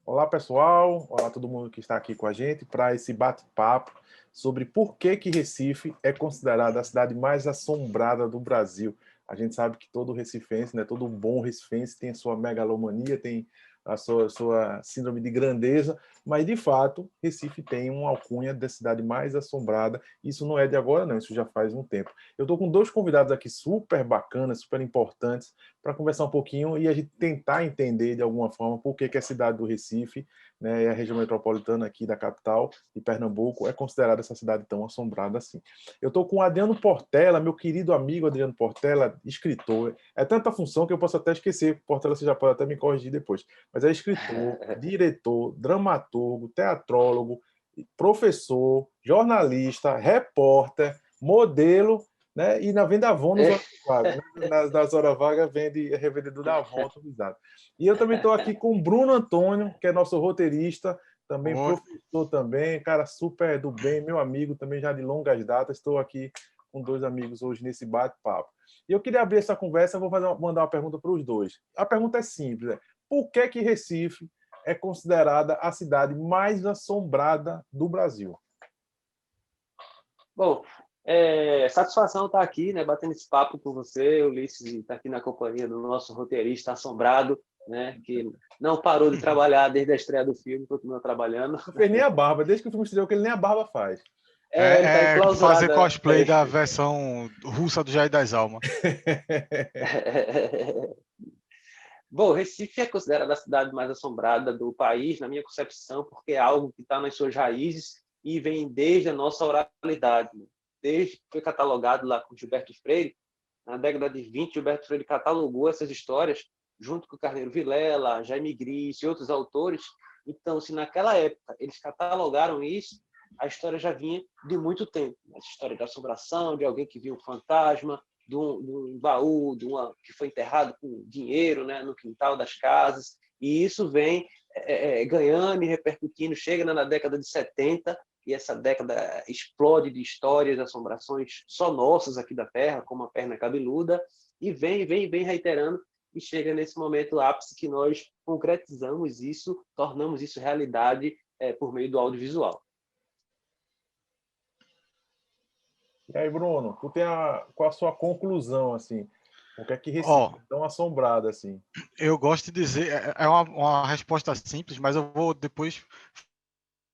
Olá, pessoal. Olá, todo mundo que está aqui com a gente para esse bate-papo sobre por que Recife é considerada a cidade mais assombrada do Brasil. A gente sabe que todo recifense, né, todo bom recifense tem a sua megalomania, tem a sua síndrome de grandeza, mas, de fato, Recife tem uma alcunha da cidade mais assombrada. Isso não é de agora, não, isso já faz um tempo. Eu estou com dois convidados aqui super bacanas, super importantes, para conversar um pouquinho e a gente tentar entender de alguma forma por que a cidade do Recife, né, e a região metropolitana aqui da capital de Pernambuco é considerada essa cidade tão assombrada assim. Eu estou com o Adriano Portela, meu querido amigo Adriano Portela, escritor. É tanta função que eu posso até esquecer. Portela, você já pode até me corrigir depois. Mas é escritor, diretor, dramaturgo, teatrólogo, professor, jornalista, repórter, modelo, né? E na venda Avon nas horas vagas, né? Nas horas vagas vende é revendedor da Avon autorizado. E eu também estou aqui com o Bruno Antônio, que é nosso roteirista, também Oi. professor também, cara super do bem, meu amigo também já de longas datas. Estou aqui com dois amigos hoje nesse bate-papo. E eu queria abrir essa conversa, vou mandar uma pergunta para os dois. A pergunta é simples, né? Por que Recife é considerada a cidade mais assombrada do Brasil? Bom, satisfação estar aqui, né, batendo esse papo com você, Ulisses, e estar aqui na companhia do nosso roteirista assombrado, né, que não parou de trabalhar desde a estreia do filme, continua trabalhando. Não fez nem a barba, desde que o filme estreou, que ele nem a barba faz. Ele está Fazer enclausurado. cosplay da versão russa do Jair das Almas. Bom, Recife é considerada a cidade mais assombrada do país, na minha concepção, porque é algo que está nas suas raízes e vem desde a nossa oralidade, né? Desde que foi catalogado lá com Gilberto Freire, na década de 20, Gilberto Freire catalogou essas histórias junto com Carneiro Vilela, Jaime Gris e outros autores. Então, se naquela época eles catalogaram isso, a história já vinha de muito tempo. Essa história de assombração, de alguém que viu um fantasma, de um baú que foi enterrado com dinheiro, né, no quintal das casas. E isso vem ganhando e repercutindo, chega na década de 70, e essa década explode de histórias, assombrações só nossas aqui da Terra, como a perna cabeluda, e vem reiterando, e chega nesse momento ápice que nós concretizamos isso, tornamos isso realidade por meio do audiovisual. E aí, Bruno, qual a sua conclusão, assim? Por que Recife é tão assombrado assim? Eu gosto de dizer, é uma resposta simples, mas eu vou depois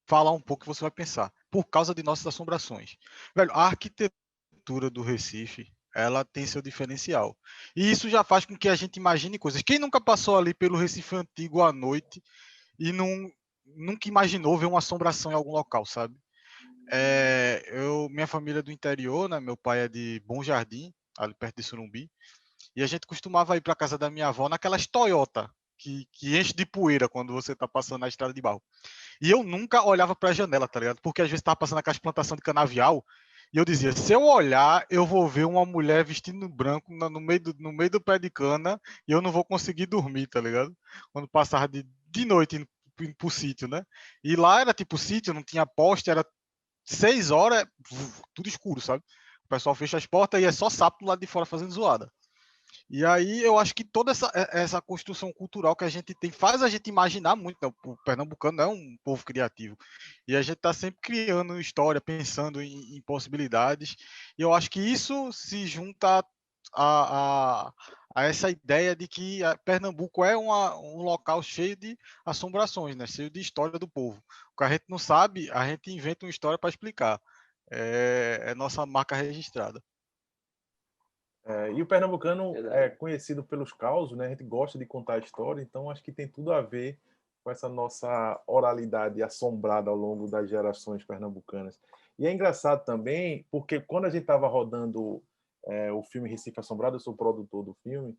falar um pouco que você vai pensar. Por causa de nossas assombrações. Velho, a arquitetura do Recife, ela tem seu diferencial. E isso já faz com que a gente imagine coisas. Quem nunca passou ali pelo Recife Antigo à noite e nunca imaginou ver uma assombração em algum local, sabe? Minha família é do interior, né? Meu pai é de Bom Jardim, ali perto de Surumbi, e a gente costumava ir para casa da minha avó naquelas Toyota que enche de poeira quando você tá passando na estrada de barro. E eu nunca olhava para a janela, tá ligado? Porque às vezes tava passando aquelas plantações de canavial e eu dizia, se eu olhar, eu vou ver uma mulher vestindo branco no meio do pé de cana e eu não vou conseguir dormir, tá ligado? Quando passava de noite indo pro sítio, né? E lá era tipo sítio, não tinha poste, era 6 horas, tudo escuro, sabe? O pessoal fecha as portas e é só sapo do lado de fora fazendo zoada. E aí eu acho que toda essa construção cultural que a gente tem faz a gente imaginar muito, né? O pernambucano é um povo criativo. E a gente está sempre criando história, pensando em possibilidades. E eu acho que isso se junta a essa ideia de que Pernambuco é um local cheio de assombrações, né? Cheio de história do povo. O que a gente não sabe, a gente inventa uma história para explicar. É nossa marca registrada. E o pernambucano é conhecido pelos causos, né? A gente gosta de contar a história, então acho que tem tudo a ver com essa nossa oralidade assombrada ao longo das gerações pernambucanas. E é engraçado também, porque quando a gente estava rodando o filme Recife Assombrado, eu sou o produtor do filme,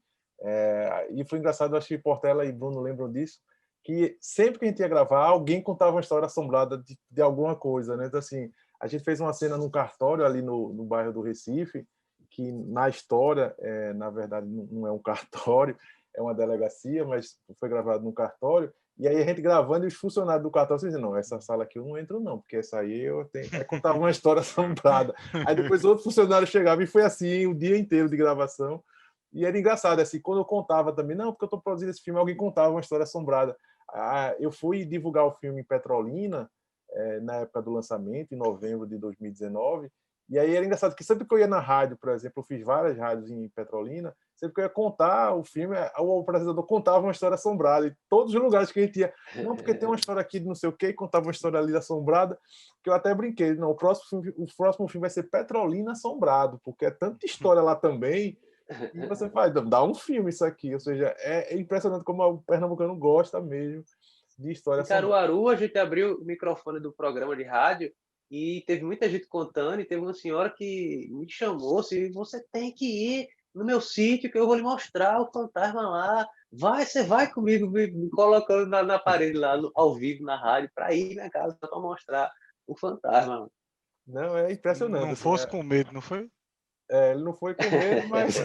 e foi engraçado, acho que Portela e Bruno lembram disso, que sempre que a gente ia gravar, alguém contava uma história assombrada de alguma coisa, né? Então, assim, a gente fez uma cena num cartório ali no bairro do Recife, que na história, na verdade, não é um cartório, é uma delegacia, mas foi gravado num cartório, e aí a gente gravando e os funcionários do cartório dizem, não, essa sala aqui eu não entro não, porque essa aí eu tenho que contar uma história assombrada. Aí depois outro funcionário chegava e foi assim o dia inteiro de gravação, e era engraçado, assim, quando eu contava também, não, porque eu estou produzindo esse filme, alguém contava uma história assombrada. Eu fui divulgar o filme em Petrolina, na época do lançamento, em novembro de 2019, e aí era engraçado que sempre que eu ia na rádio, por exemplo, eu fiz várias rádios em Petrolina, sempre que eu ia contar o filme, o apresentador contava uma história assombrada, e todos os lugares que a gente ia, não, porque tem uma história aqui de não sei o quê, e contava uma história ali assombrada, que eu até brinquei, não, o próximo filme vai ser Petrolina Assombrado, porque é tanta história lá também, e você faz, dá um filme isso aqui, ou seja, é impressionante como o pernambucano gosta mesmo de história Em assombrada. Caruaru, a gente abriu o microfone do programa de rádio e teve muita gente contando, e teve uma senhora que me chamou, se você tem que ir no meu sítio que eu vou lhe mostrar o fantasma lá. Você vai comigo, me colocando na parede lá, ao vivo, na rádio, para ir na casa para mostrar o fantasma. Não, é impressionante, Não assim, fosse com medo, não foi? ele não foi com medo, mas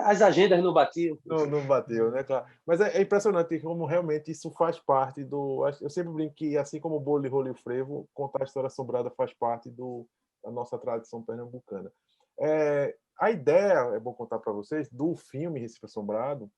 As agendas não batiam. não bateu, né, claro. Mas é impressionante como realmente isso faz parte do... Eu sempre brinco que, assim como o bolo de rolo e o frevo, contar a história assombrada faz parte da nossa tradição pernambucana. A ideia, é bom contar para vocês, do filme Recife Assombrado,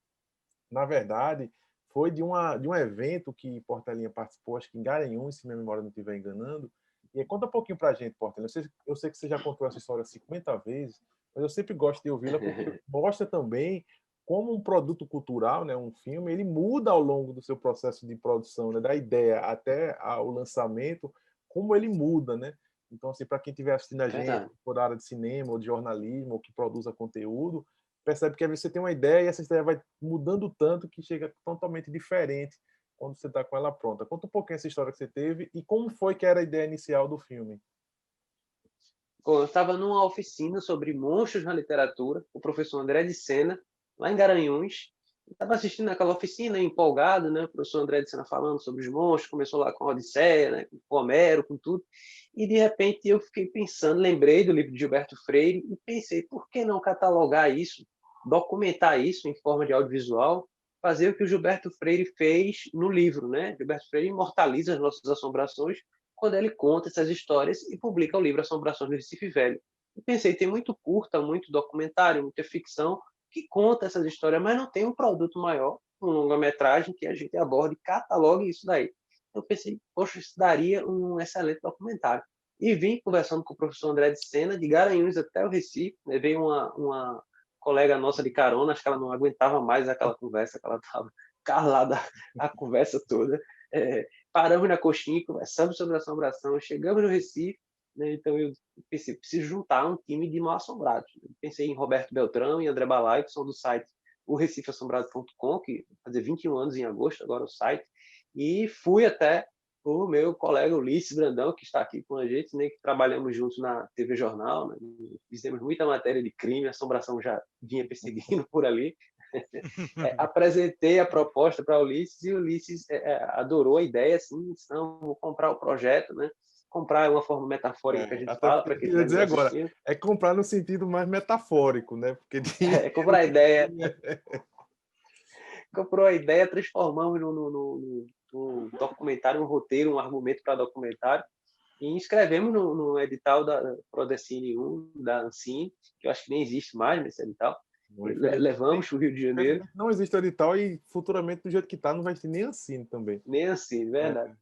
na verdade, foi de um evento que Portelinha participou, acho que em Garanhuns, se minha memória não estiver enganando. E conta um pouquinho para a gente, Portelinha. Eu sei que você já contou essa história 50 vezes, mas eu sempre gosto de ouvi-la porque mostra também como um produto cultural, né, um filme, ele muda ao longo do seu processo de produção, né, da ideia até o lançamento, como ele muda, né? Então, assim, para quem estiver assistindo a gente, Verdade. por área de cinema ou de jornalismo, ou que produza conteúdo, percebe que às vezes você tem uma ideia e essa ideia vai mudando tanto que chega totalmente diferente quando você está com ela pronta. Conta um pouquinho essa história que você teve e como foi que era a ideia inicial do filme. Eu estava numa oficina sobre monstros na literatura, o professor André de Sena, lá em Garanhuns. Estava assistindo aquela oficina, empolgado, né? O professor André de Sena falando sobre os monstros, começou lá com a Odisseia, né? Com Homero, com tudo. E, de repente, eu fiquei pensando, lembrei do livro de Gilberto Freire e pensei, por que não catalogar isso, documentar isso em forma de audiovisual, fazer o que o Gilberto Freire fez no livro, né? Gilberto Freire imortaliza as nossas assombrações quando ele conta essas histórias e publica o livro Assombrações do Recife Velho. E pensei, tem muito curta, muito documentário, muita ficção que conta essas histórias, mas não tem um produto maior, um longa-metragem que a gente aborde e catalogue isso daí. Eu pensei, poxa, isso daria um excelente documentário. E vim conversando com o professor André de Sena, de Garanhuns até o Recife, levei uma colega nossa de carona, acho que ela não aguentava mais aquela conversa, que ela estava calada a conversa toda. Paramos na coxinha, conversamos sobre assombração, chegamos no Recife, né? Então eu pensei, preciso juntar um time de mal assombrados. Eu pensei em Roberto Beltrão e André Balai, que são do site o recifeassombrado.com, que vai fazer 21 anos em agosto, agora o site, e fui até o meu colega Ulisses Brandão, que está aqui com a gente, né, que trabalhamos juntos na TV Jornal, né, fizemos muita matéria de crime, a assombração já vinha perseguindo por ali. Apresentei a proposta para Ulisses e Ulisses adorou a ideia, assim, disse, não, vou comprar o projeto, né? Comprar é uma forma metafórica que a gente Até fala, porque para eu quem queria estiver nos dizer agora, assistindo. é comprar no sentido mais metafórico, né? Porque Comprar a ideia, comprou a ideia, transformamos no documentário, um roteiro, um argumento para documentário, e inscrevemos no edital da Prodecine 1, da Ancine, que eu acho que nem existe mais nesse edital. Levamos para o Rio de Janeiro. Não existe edital e futuramente, do jeito que está, não vai ter nem assim também. Nem Ancine, verdade.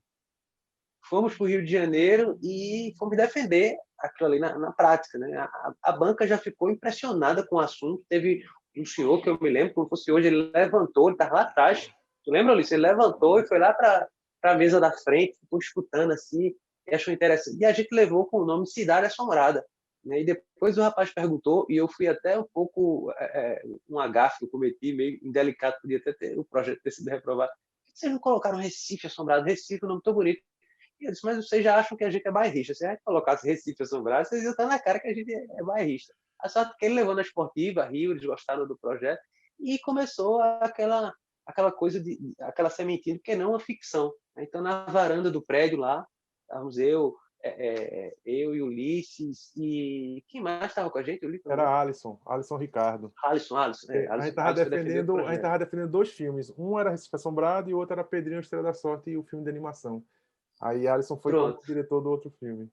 Fomos para o Rio de Janeiro e fomos defender aquilo ali na prática, né? A banca já ficou impressionada com o assunto. Teve um senhor que eu me lembro, como fosse hoje, ele levantou, ele estava lá atrás. Tu lembra, Ulisses? Ele levantou e foi lá para a mesa da frente, ficou escutando assim, e achou interessante. E a gente levou com o nome Cidade Assombrada. Né? E depois o rapaz perguntou, e eu fui até um pouco um agafe que eu cometi, meio indelicado, podia até ter o projeto ter sido reprovado. Por que vocês não colocaram Recife Assombrado? Recife, um nome tão bonito. E eu disse, mas vocês já acham que a gente é bairrista. Se a gente colocasse Recife Assombrado, vocês iam estar na cara que a gente é bairrista. A sorte que ele levou na esportiva, Rio, eles gostaram do projeto, e começou aquela coisa, aquela sementinha, porque não a ficção. Então, na varanda do prédio lá, estávamos eu e Ulisses, e quem mais estava com a gente? Era Alisson Ricardo. Alisson, A gente estava defendendo dois filmes. Um era Recife Assombrado e o outro era Pedrinho Estrela da Sorte e o filme de animação. Aí Alisson foi como diretor do outro filme.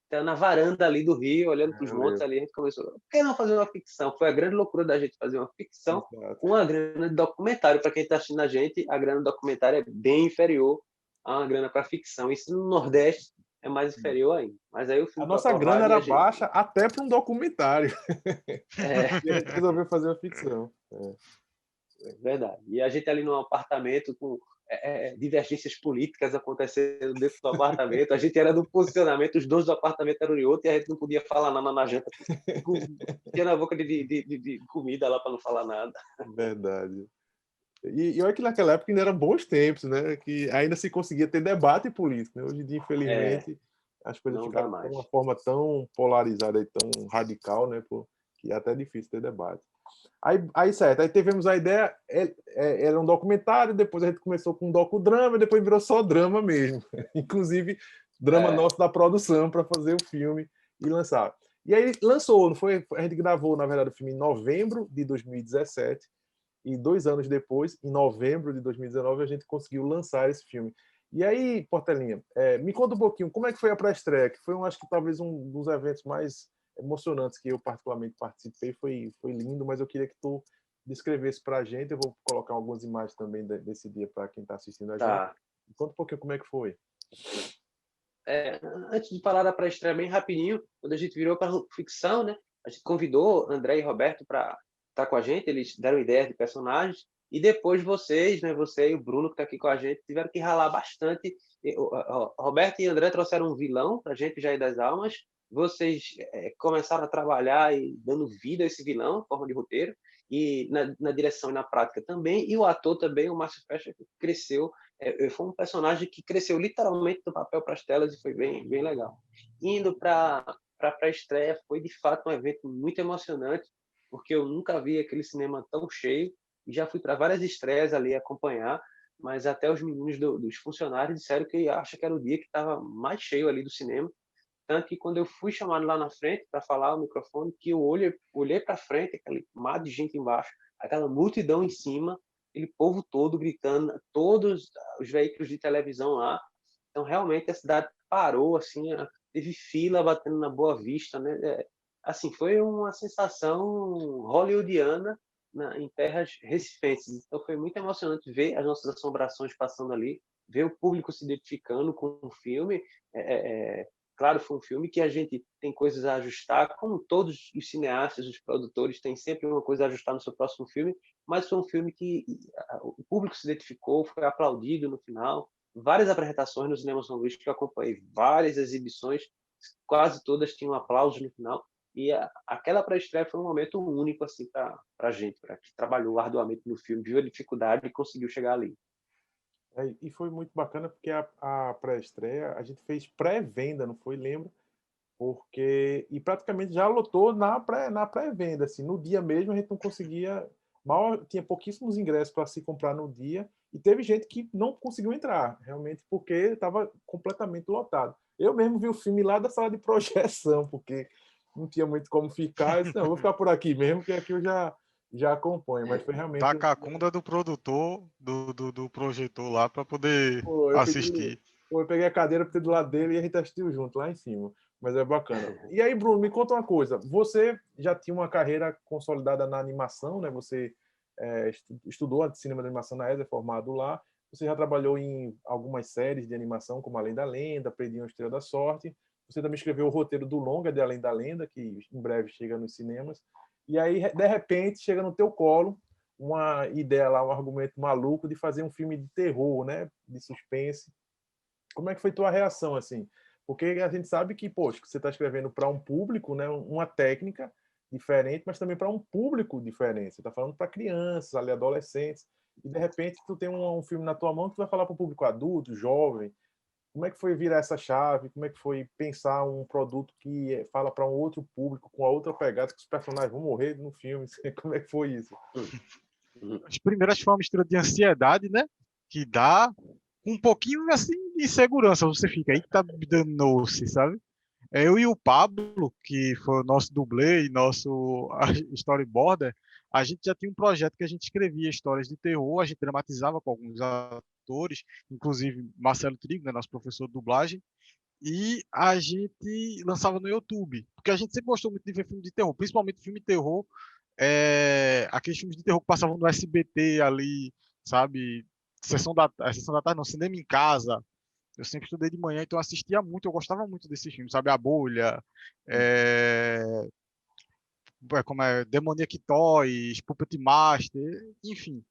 Então, na varanda ali do Rio, olhando para os Eu montes lembro. ali, a gente começou, por que não fazer uma ficção? Foi a grande loucura da gente fazer uma ficção Exato. com a grana de documentário. Para quem está assistindo a gente, a grana de documentário é bem inferior a uma grana para ficção. Isso no Nordeste é mais inferior ainda. Mas aí o A filme foi nossa grana aprovado e era a gente... baixa até para um documentário. É, E a gente resolveu fazer uma ficção. verdade. E a gente ali num apartamento com divergências políticas acontecendo dentro do apartamento. A gente era do posicionamento, os dois do apartamento eram em outro e a gente não podia falar nada na janta. Tinha na boca de comida lá para não falar nada. Verdade. E olha que naquela época ainda eram bons tempos, né? Que ainda se conseguia ter debate político, né? Hoje em dia, É, infelizmente, as coisas não dá ficaram de mais. uma forma tão polarizada e tão radical, né? Pô, que é até difícil ter debate. Aí certo, aí tivemos a ideia, era um documentário, depois a gente começou com um docudrama, depois virou só drama mesmo. Inclusive, drama É, nosso da produção para fazer o filme e lançar. E aí lançou, não foi? A gente gravou, na verdade, o filme em novembro de 2017, e 2 anos depois, em novembro de 2019, a gente conseguiu lançar esse filme. E aí, Portelinha, me conta um pouquinho, como é que foi a pré-estreia? Que foi, acho que talvez um dos eventos mais emocionantes que eu particularmente participei. Foi lindo, mas eu queria que tu descrevesse para a gente. Eu vou colocar algumas imagens também desse dia para quem está assistindo a gente. tá. Me conta um pouquinho como é que foi. É, antes de falar da pré-estreia, bem rapidinho, quando a gente virou para ficção, né? A gente convidou André e Roberto para estar com a gente, eles deram ideias de personagens, e depois vocês, né? Você e o Bruno, que está aqui com a gente, tiveram que ralar bastante. Roberto e André trouxeram um vilão para a gente, Jair das Almas. Vocês começaram a trabalhar e dando vida a esse vilão, em forma de roteiro, e na direção e na prática também. E o ator também, o Márcio Fecha, que cresceu, foi um personagem que cresceu literalmente do papel para as telas e foi bem, bem legal. Indo para a pré-estreia, foi de fato um evento muito emocionante, porque eu nunca vi aquele cinema tão cheio, e já fui para várias estreias ali acompanhar, mas até os meninos dos funcionários disseram que acha que era o dia que estava mais cheio ali do cinema, tanto que quando eu fui chamado lá na frente para falar o microfone, que eu olhei para frente, aquele mar de gente embaixo, aquela multidão em cima, aquele povo todo gritando, todos os veículos de televisão lá. Então, realmente, a cidade parou, assim, teve fila batendo na Boa Vista, né? Assim, foi uma sensação hollywoodiana em terras recifenses. Então, foi muito emocionante ver as nossas assombrações passando ali, ver o público se identificando com o filme. Claro, foi um filme que a gente tem coisas a ajustar, como todos os cineastas, os produtores têm sempre uma coisa a ajustar no seu próximo filme, mas foi um filme que o público se identificou, foi aplaudido no final. Várias apresentações no Cinema São Luís que eu acompanhei, várias exibições, quase todas tinham aplausos no final. E aquela pré-estreia foi um momento único assim para a gente, para que trabalhou arduamente no filme, viu a dificuldade e conseguiu chegar ali. E foi muito bacana porque a pré-estreia, a gente fez pré-venda, não foi? Lembra? Porque e praticamente já lotou na pré-venda, assim, no dia mesmo a gente não conseguia, mal tinha pouquíssimos ingressos para se comprar no dia e teve gente que não conseguiu entrar, realmente porque estava completamente lotado. Eu mesmo vi o filme lá da sala de projeção, porque não tinha muito como ficar, eu disse, não, vou ficar por aqui mesmo, que aqui eu já acompanho, mas foi Da realmente cacunda do produtor, do projetor lá para poder pô, assistir. eu peguei a cadeira porque do lado dele e a gente assistiu junto lá em cima. Mas é bacana. E aí, Bruno, me conta uma coisa. Você já tinha uma carreira consolidada na animação, né? Você estudou cinema de animação na ESA, é formado lá. Você já trabalhou em algumas séries de animação, como Além da Lenda, Perdi uma Estrela da Sorte. Você também escreveu o roteiro do longa de Além da Lenda, que em breve chega nos cinemas. E aí, de repente, chega no teu colo uma ideia lá, um argumento maluco de fazer um filme de terror, né? De suspense. Como é que foi tua reação, assim? Porque a gente sabe que, poxa, você está escrevendo para um público, né? Uma técnica diferente, mas também para um público diferente. Você está falando para crianças, ali, adolescentes, e de repente tu tem um filme na tua mão que tu vai falar para o público adulto, jovem. Como é que foi virar essa chave? Como é que foi pensar um produto que fala para um outro público, com a outra pegada, que os personagens vão morrer no filme? Como é que foi isso? As primeiras foi uma mistura de ansiedade, né? Que dá um pouquinho assim de insegurança. Você fica, eita, danou-se, sabe? Eu e o Pablo, que foi o nosso dublê e nosso storyboarder, a gente já tinha um projeto que a gente escrevia histórias de terror, a gente dramatizava com alguns atores, inclusive Marcelo Trigo, né, nosso professor de dublagem, e a gente lançava no YouTube. Porque a gente sempre gostou muito de ver filme de terror, principalmente filme de terror, aqueles filmes de terror que passavam no SBT ali, sabe? Sessão da tarde, não, cinema em casa. Eu sempre estudei de manhã, então eu assistia muito, eu gostava muito desses filmes, sabe? A Bolha, é, como é, Demoniac Toys, Puppet Master, enfim.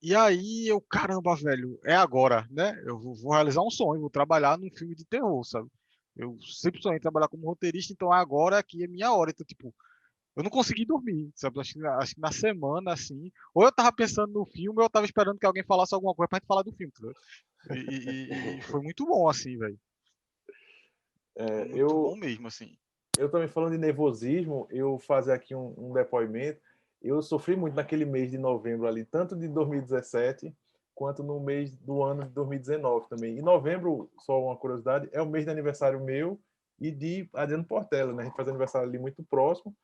E aí eu, caramba, velho, é agora, né? Eu vou realizar um sonho, vou trabalhar num filme de terror, sabe? Eu sempre sonhei em trabalhar como roteirista, então agora aqui é minha hora. Então, tipo, eu não consegui dormir, sabe? Acho que na semana, assim, ou eu tava pensando no filme, ou eu tava esperando que alguém falasse alguma coisa pra gente falar do filme, tá ligado? E foi muito bom, assim, velho. É, Muito bom eu, mesmo, assim. eu também falando de nervosismo, eu fazer aqui um depoimento. Eu sofri muito naquele mês de novembro ali, tanto de 2017 quanto no mês do ano de 2019 também. E novembro, só uma curiosidade, é o mês de aniversário meu e de Adriano Portela, né? A gente faz aniversário ali muito próximo.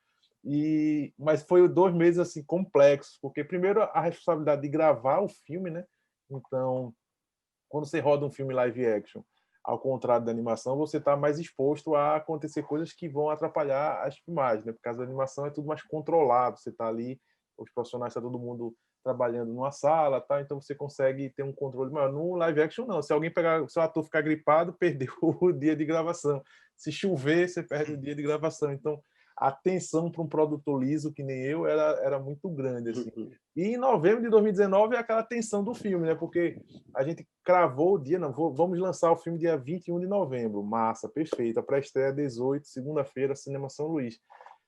Mas foi 2 meses assim complexos, porque primeiro a responsabilidade de gravar o filme, né? Então, quando você roda um filme live action, ao contrário da animação, você está mais exposto a acontecer coisas que vão atrapalhar as filmagens, né? Por causa da animação é tudo mais controlado, você está ali, os profissionais, está todo mundo trabalhando numa sala, tá? Então você consegue ter um controle maior. No live action, não. Se alguém pegar, se o ator ficar gripado, perdeu o dia de gravação. Se chover, você perde o dia de gravação. Então, a tensão para um produtor liso que nem eu era muito grande, assim. E em novembro de 2019 é aquela tensão do filme, né? Porque a gente cravou o dia, não, vamos lançar o filme dia 21 de novembro. Massa, perfeito. A pré-estreia 18, segunda-feira, Cinema São Luís.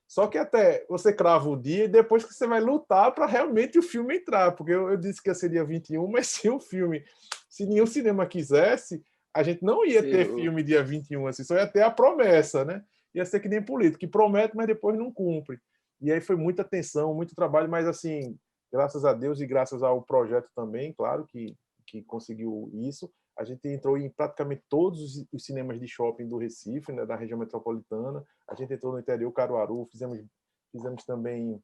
Só que até você crava o dia e depois que você vai lutar para realmente o filme entrar, porque eu disse que ia ser dia 21, mas se o filme, se nenhum cinema quisesse, a gente não ia ter filme dia 21, assim, só ia ter a promessa, né? Ia ser que nem político, que promete, mas depois não cumpre. E aí foi muita tensão, muito trabalho, mas assim, graças a Deus e graças ao projeto também, claro que conseguiu isso. A gente entrou em praticamente todos os cinemas de shopping do Recife, né, da região metropolitana. A gente entrou no interior, Caruaru, fizemos também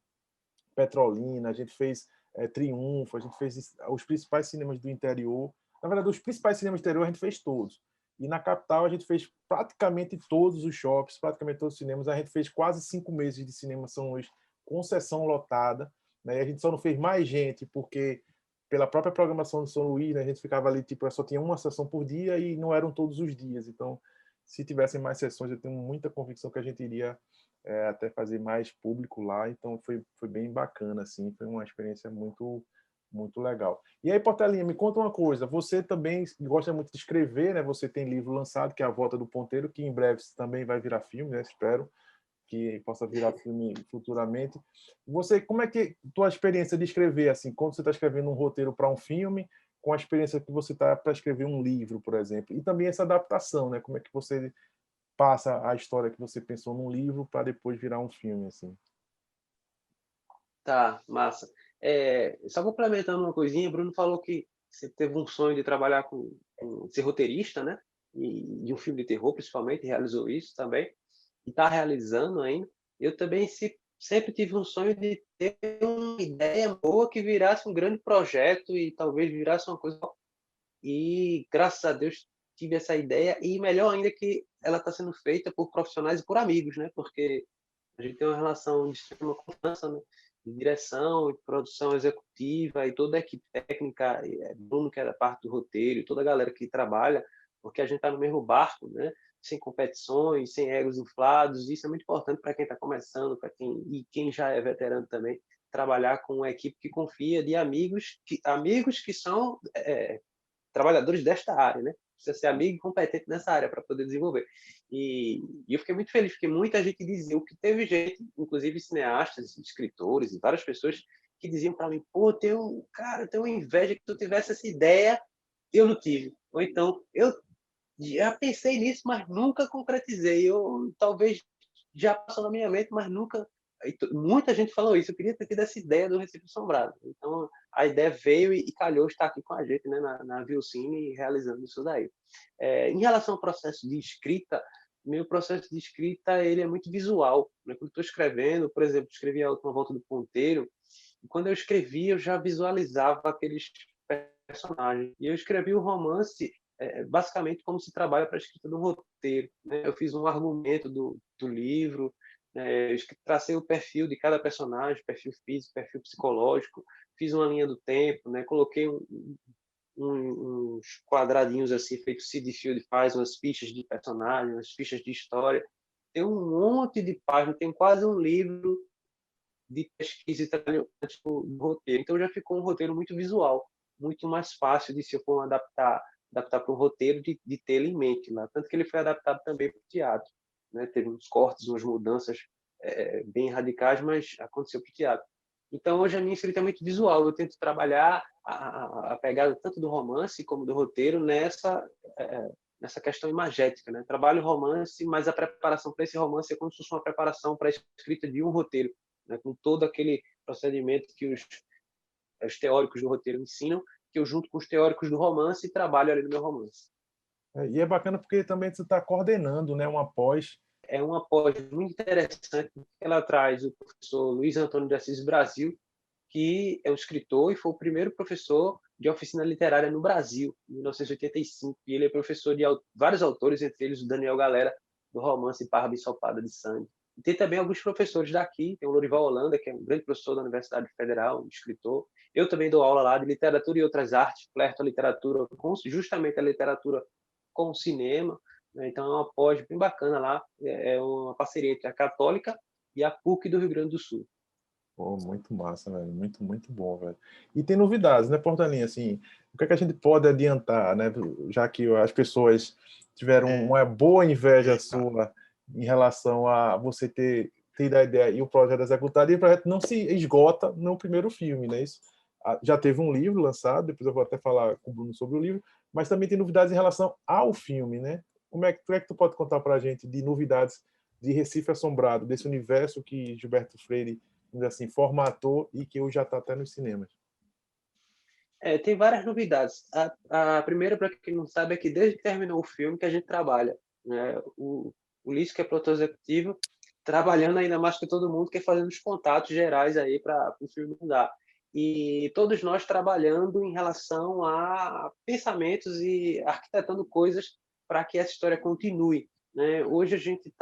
Petrolina, a gente fez Triunfo, a gente fez os principais cinemas do interior. Na verdade, os principais cinemas do interior a gente fez todos. E na capital a gente fez praticamente todos os shops, praticamente todos os cinemas. A gente fez quase 5 meses de cinema São Luís com sessão lotada. Né? E a gente só não fez mais gente porque pela própria programação do São Luís, né, a gente ficava ali, tipo, só tinha uma sessão por dia e não eram todos os dias. Então, se tivessem mais sessões, eu tenho muita convicção que a gente iria até fazer mais público lá. Então, foi bem bacana, assim, foi uma experiência muito legal. E aí, Portelinha, me conta uma coisa. Você também gosta muito de escrever, né? Você tem livro lançado, que é A Volta do Ponteiro, que em breve também vai virar filme, né? Espero que possa virar filme futuramente. Você, como é que tua experiência de escrever, assim, quando você está escrevendo um roteiro para um filme, com a experiência que você está para escrever um livro, por exemplo, e também essa adaptação, né? Como é que você passa a história que você pensou num livro para depois virar um filme, assim? Tá, massa. Só complementando uma coisinha, Bruno falou que você teve um sonho de trabalhar com ser roteirista, né? E de um filme de terror, principalmente, realizou isso também. E está realizando ainda. Eu também sempre tive um sonho de ter uma ideia boa que virasse um grande projeto e talvez virasse uma coisa. E graças a Deus tive essa ideia e melhor ainda que ela está sendo feita por profissionais e por amigos, né? Porque a gente tem uma relação de extrema confiança, né? De direção, de produção executiva e toda a equipe técnica, Bruno que é da parte do roteiro, e toda a galera que trabalha, porque a gente está no mesmo barco, né? Sem competições, sem egos inflados. Isso é muito importante para quem está começando, para quem já é veterano também, trabalhar com uma equipe que confia de amigos que são trabalhadores desta área, né? Precisa ser amigo e competente nessa área para poder desenvolver. E eu fiquei muito feliz, porque muita gente dizia, o que teve gente, inclusive cineastas, escritores e várias pessoas que diziam para mim, pô, cara, tenho inveja que tu tivesse essa ideia, eu não tive. Ou então, eu já pensei nisso, mas nunca concretizei. Eu talvez já passou na minha mente, mas nunca. Muita gente falou isso. Eu queria ter tido essa ideia do Recife Assombrado. Então, a ideia veio e calhou estar aqui com a gente, né, na Vilcine, realizando isso daí. Em relação ao processo de escrita, meu processo de escrita ele é muito visual. Né? Quando estou escrevendo, por exemplo, escrevi A Última Volta do Ponteiro, e quando eu escrevi, eu já visualizava aqueles personagens. E eu escrevi o romance basicamente como se trabalha para a escrita de um roteiro, né? Eu fiz um argumento do livro, né? Tracei o perfil de cada personagem, perfil físico, perfil psicológico, fiz uma linha do tempo, né? Coloquei uns quadradinhos assim, feito Sid Field faz, umas fichas de personagem, umas fichas de história. Tem um monte de páginas, tem quase um livro de pesquisa e trabalho do roteiro. Então já ficou um roteiro muito visual, muito mais fácil de se eu for adaptar para um roteiro de ter ele em mente lá. Tanto que ele foi adaptado também para o teatro, né? Teve uns cortes, umas mudanças bem radicais, mas aconteceu para o teatro. Então hoje a minha escrita é muito visual. Eu tento trabalhar a pegada tanto do romance como do roteiro nessa questão imagética, né? Trabalho o romance, mas a preparação para esse romance é como se fosse uma preparação para a escrita de um roteiro, né? Com todo aquele procedimento que os teóricos do roteiro ensinam, que eu junto com os teóricos do romance e trabalho ali no meu romance. E é bacana porque também você está coordenando, né, uma pós. É uma pós muito interessante, porque ela traz o professor Luiz Antônio de Assis Brasil, que é um escritor e foi o primeiro professor de oficina literária no Brasil, em 1985. E ele é professor de vários autores, entre eles o Daniel Galera, do romance Parra Ensopada de Sangue. E tem também alguns professores daqui, tem o Lorival Holanda, que é um grande professor da Universidade Federal, um escritor. Eu também dou aula lá de literatura e outras artes, flerto a literatura, justamente a literatura com o cinema, né? Então é uma pós bem bacana lá, é uma parceria entre a Católica e a PUC do Rio Grande do Sul. Pô, muito massa, velho. Muito, muito bom, velho. E tem novidades, né, Portalinha? Assim, o que é que a gente pode adiantar, né? Já que as pessoas tiveram uma boa inveja sua em relação a você ter tido a ideia e o projeto executado, e o projeto não se esgota no primeiro filme, né? Isso, já teve um livro lançado, depois eu vou até falar com o Bruno sobre o livro, mas também tem novidades em relação ao filme, né? Como é que tu pode contar pra gente de novidades de Recife Assombrado, desse universo que Gilberto Freire assim, formatou e que hoje já está até nos cinemas? Tem várias novidades. A primeira, para quem não sabe, é que desde que terminou o filme que a gente trabalha, né? O Ulisses, que é produtor executivo, trabalhando ainda mais que todo mundo, que é fazendo os contatos gerais aí para o filme andar. E todos nós trabalhando em relação a pensamentos e arquitetando coisas para que essa história continue, né? Hoje a gente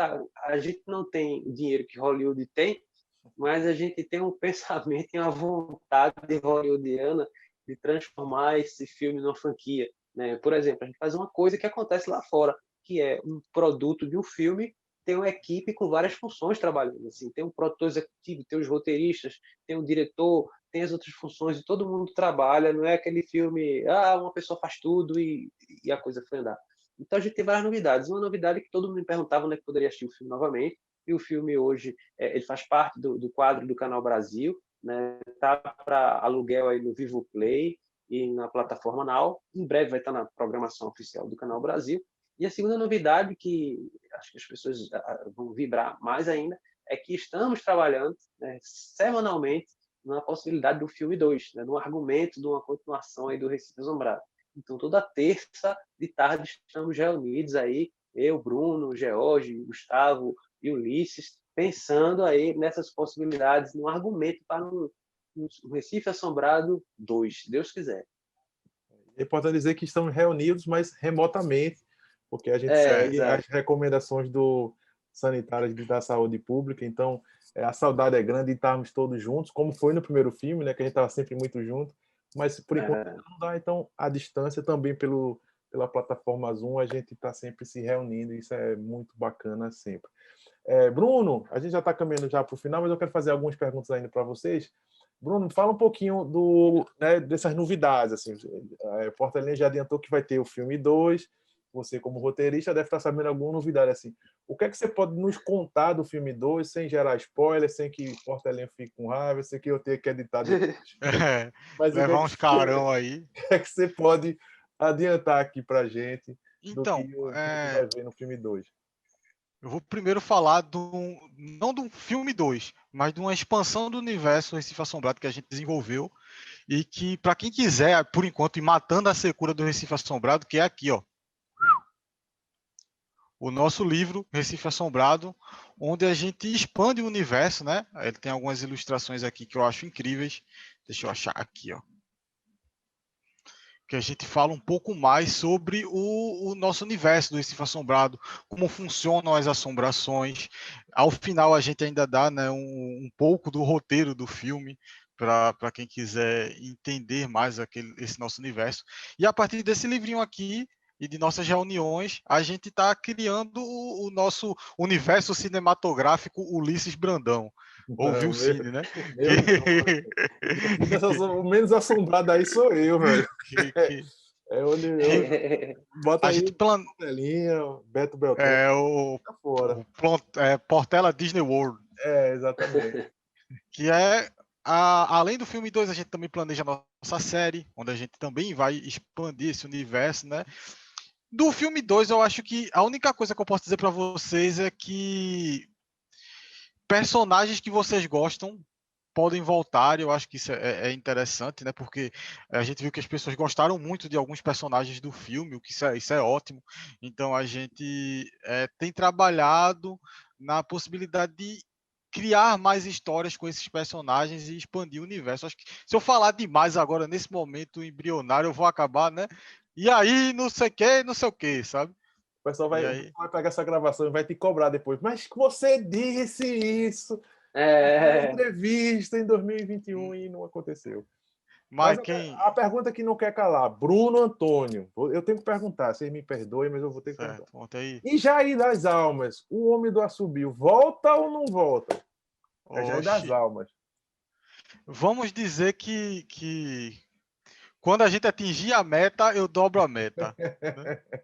não tem o dinheiro que Hollywood tem, mas a gente tem um pensamento e uma vontade hollywoodiana de transformar esse filme numa franquia, né? Por exemplo, a gente faz uma coisa que acontece lá fora, que é um produto de um filme, tem uma equipe com várias funções trabalhando, assim, tem um produtor executivo, tem os roteiristas, tem o diretor, tem as outras funções e todo mundo trabalha, não é aquele filme, uma pessoa faz tudo e a coisa foi andar. Então a gente tem várias novidades. Uma novidade que todo mundo me perguntava onde é que poderia assistir o filme novamente, e o filme hoje ele faz parte do quadro do Canal Brasil, né? Tá para aluguel aí no Vivo Play e na plataforma Now. Em breve vai estar na programação oficial do Canal Brasil. E a segunda novidade, que acho que as pessoas vão vibrar mais ainda, é que estamos trabalhando, né, semanalmente na possibilidade do filme 2, né, do argumento de uma continuação aí do Recife Assombrado. Então, toda terça de tarde estamos reunidos aí, eu, Bruno, George, Gustavo e Ulisses, pensando aí nessas possibilidades, no argumento para um Recife Assombrado 2, se Deus quiser. É importante dizer que estamos reunidos, mas remotamente, porque a gente segue as recomendações do sanitárias da saúde pública, então a saudade é grande de estarmos todos juntos, como foi no primeiro filme, né, que a gente estava sempre muito junto, mas por enquanto não dá, então a distância também pela plataforma Zoom, a gente está sempre se reunindo, e isso é muito bacana sempre. Bruno, a gente já está caminhando já para o final, mas eu quero fazer algumas perguntas ainda para vocês. Bruno, fala um pouquinho dessas novidades. Assim, Portalinha já adiantou que vai ter o filme 2, você como roteirista deve estar sabendo alguma novidade. Assim. O que é que você pode nos contar do filme 2, sem gerar spoiler, sem que Portalinha fique com raiva, sem que eu tenha que editar depois? Mas levar uns carão aí. O que é que você pode adiantar aqui para a gente então, do que a gente vai ver no filme 2? Eu vou primeiro falar não de um filme 2, mas de uma expansão do universo Recife Assombrado que a gente desenvolveu e que, para quem quiser, por enquanto, ir matando a secura do Recife Assombrado, que é aqui, ó. O nosso livro, Recife Assombrado, onde a gente expande o universo, né? Ele tem algumas ilustrações aqui que eu acho incríveis. Deixa eu achar aqui, ó. que a gente fala um pouco mais sobre o nosso universo do Recife Assombrado, como funcionam as assombrações. Ao final a gente ainda dá, né, um pouco do roteiro do filme para quem quiser entender mais esse nosso universo. E a partir desse livrinho aqui e de nossas reuniões, a gente está criando o nosso universo cinematográfico Ulisses Brandão. Ouviu o Cine, né? O menos assombrado aí sou eu, velho. que, É onde eu bota a aí gente Portelinha, Beto Beltrão. Tá fora. Portela Disney World. Exatamente. Que é, além do filme 2, a gente também planeja a nossa série, onde a gente também vai expandir esse universo, né? Do filme 2, eu acho que a única coisa que eu posso dizer para vocês é que personagens que vocês gostam podem voltar. Eu acho que isso é interessante, né? Porque a gente viu que as pessoas gostaram muito de alguns personagens do filme, o que isso é ótimo. Então a gente tem trabalhado na possibilidade de criar mais histórias com esses personagens e expandir o universo. Acho que se eu falar demais agora nesse momento embrionário, eu vou acabar, né? E aí, não sei o que, sabe? O pessoal vai pegar essa gravação e vai te cobrar depois. Mas você disse isso na entrevista em 2021 e não aconteceu. Mas a pergunta que não quer calar, Bruno Antônio. Eu tenho que perguntar, vocês me perdoem, mas eu vou ter que perguntar. E Jair das Almas, o Homem do Assobio, volta ou não volta? É Jair das Almas. Vamos dizer que quando a gente atingir a meta, eu dobro a meta. Né?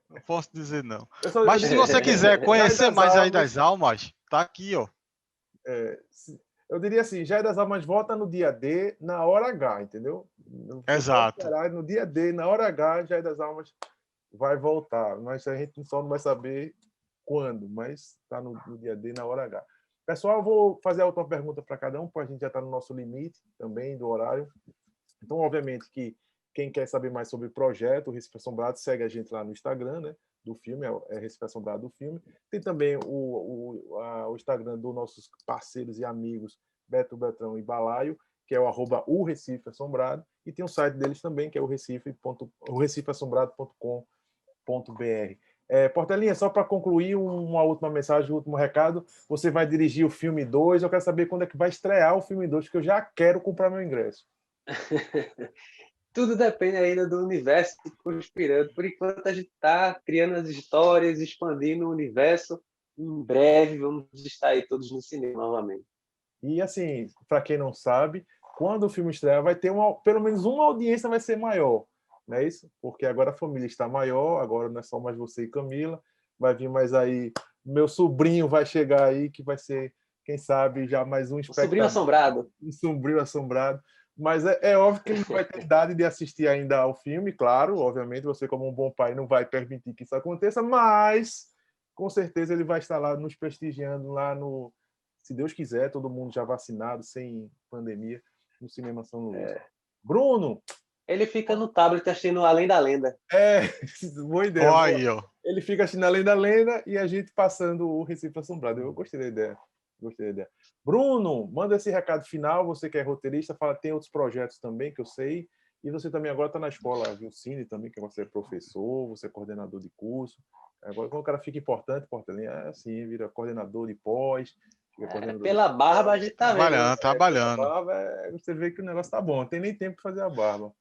Não posso dizer não. Mas se você quiser conhecer mais Jair das Almas, tá aqui, ó. Eu diria assim, Jair das Almas volta no dia D, na hora H, entendeu? Exato. No dia D, na hora H, Jair das Almas vai voltar. Mas a gente só não vai saber quando, mas está no dia D, na hora H. Pessoal, eu vou fazer a última pergunta para cada um, porque a gente já está no nosso limite também do horário. Então, obviamente, que quem quer saber mais sobre o projeto, o Recife Assombrado, segue a gente lá no Instagram, né? Do filme, é Recife Assombrado do filme. Tem também o Instagram dos nossos parceiros e amigos, Beto Beltrão e Balaio, que é o Recife Assombrado, e tem o site deles também, que é o recifeassombrado.com.br. Portelinha, só para concluir, uma última mensagem, um último recado. Você vai dirigir o filme 2, eu quero saber quando é que vai estrear o filme 2, porque eu já quero comprar meu ingresso. Tudo depende ainda do universo conspirando. Por enquanto, a gente está criando as histórias, expandindo o universo. Em breve, vamos estar aí todos no cinema novamente. E, assim, para quem não sabe, quando o filme estrear, vai ter pelo menos uma audiência vai ser maior. Não é isso? Porque agora a família está maior, agora não é só mais você e Camila. Vai vir mais aí, meu sobrinho vai chegar aí, que vai ser, quem sabe, já mais um espectador. Sobrinho assombrado. Um sobrinho assombrado. Mas é óbvio que ele não vai ter idade de assistir ainda ao filme, claro, obviamente, você como um bom pai não vai permitir que isso aconteça, mas com certeza ele vai estar lá nos prestigiando lá no, se Deus quiser, todo mundo já vacinado, sem pandemia, no Cinema São Luís. Bruno! Ele fica no tablet assistindo Além da Lenda. Boa ideia. Aí, ó. Ele fica assistindo Além da Lenda e a gente passando o Recife Assombrado. Eu gostei da ideia. Bruno, manda esse recado final. Você que é roteirista, fala, tem outros projetos também que eu sei. E você também agora está na escola Vilcine também, que você é professor, você é coordenador de curso. Agora, quando o cara fica importante, Portelinha, assim, vira coordenador de pós. Pela barba, a gente tá vendo. Trabalhando. Barba, você vê que o negócio tá bom. Não tem nem tempo para fazer a barba.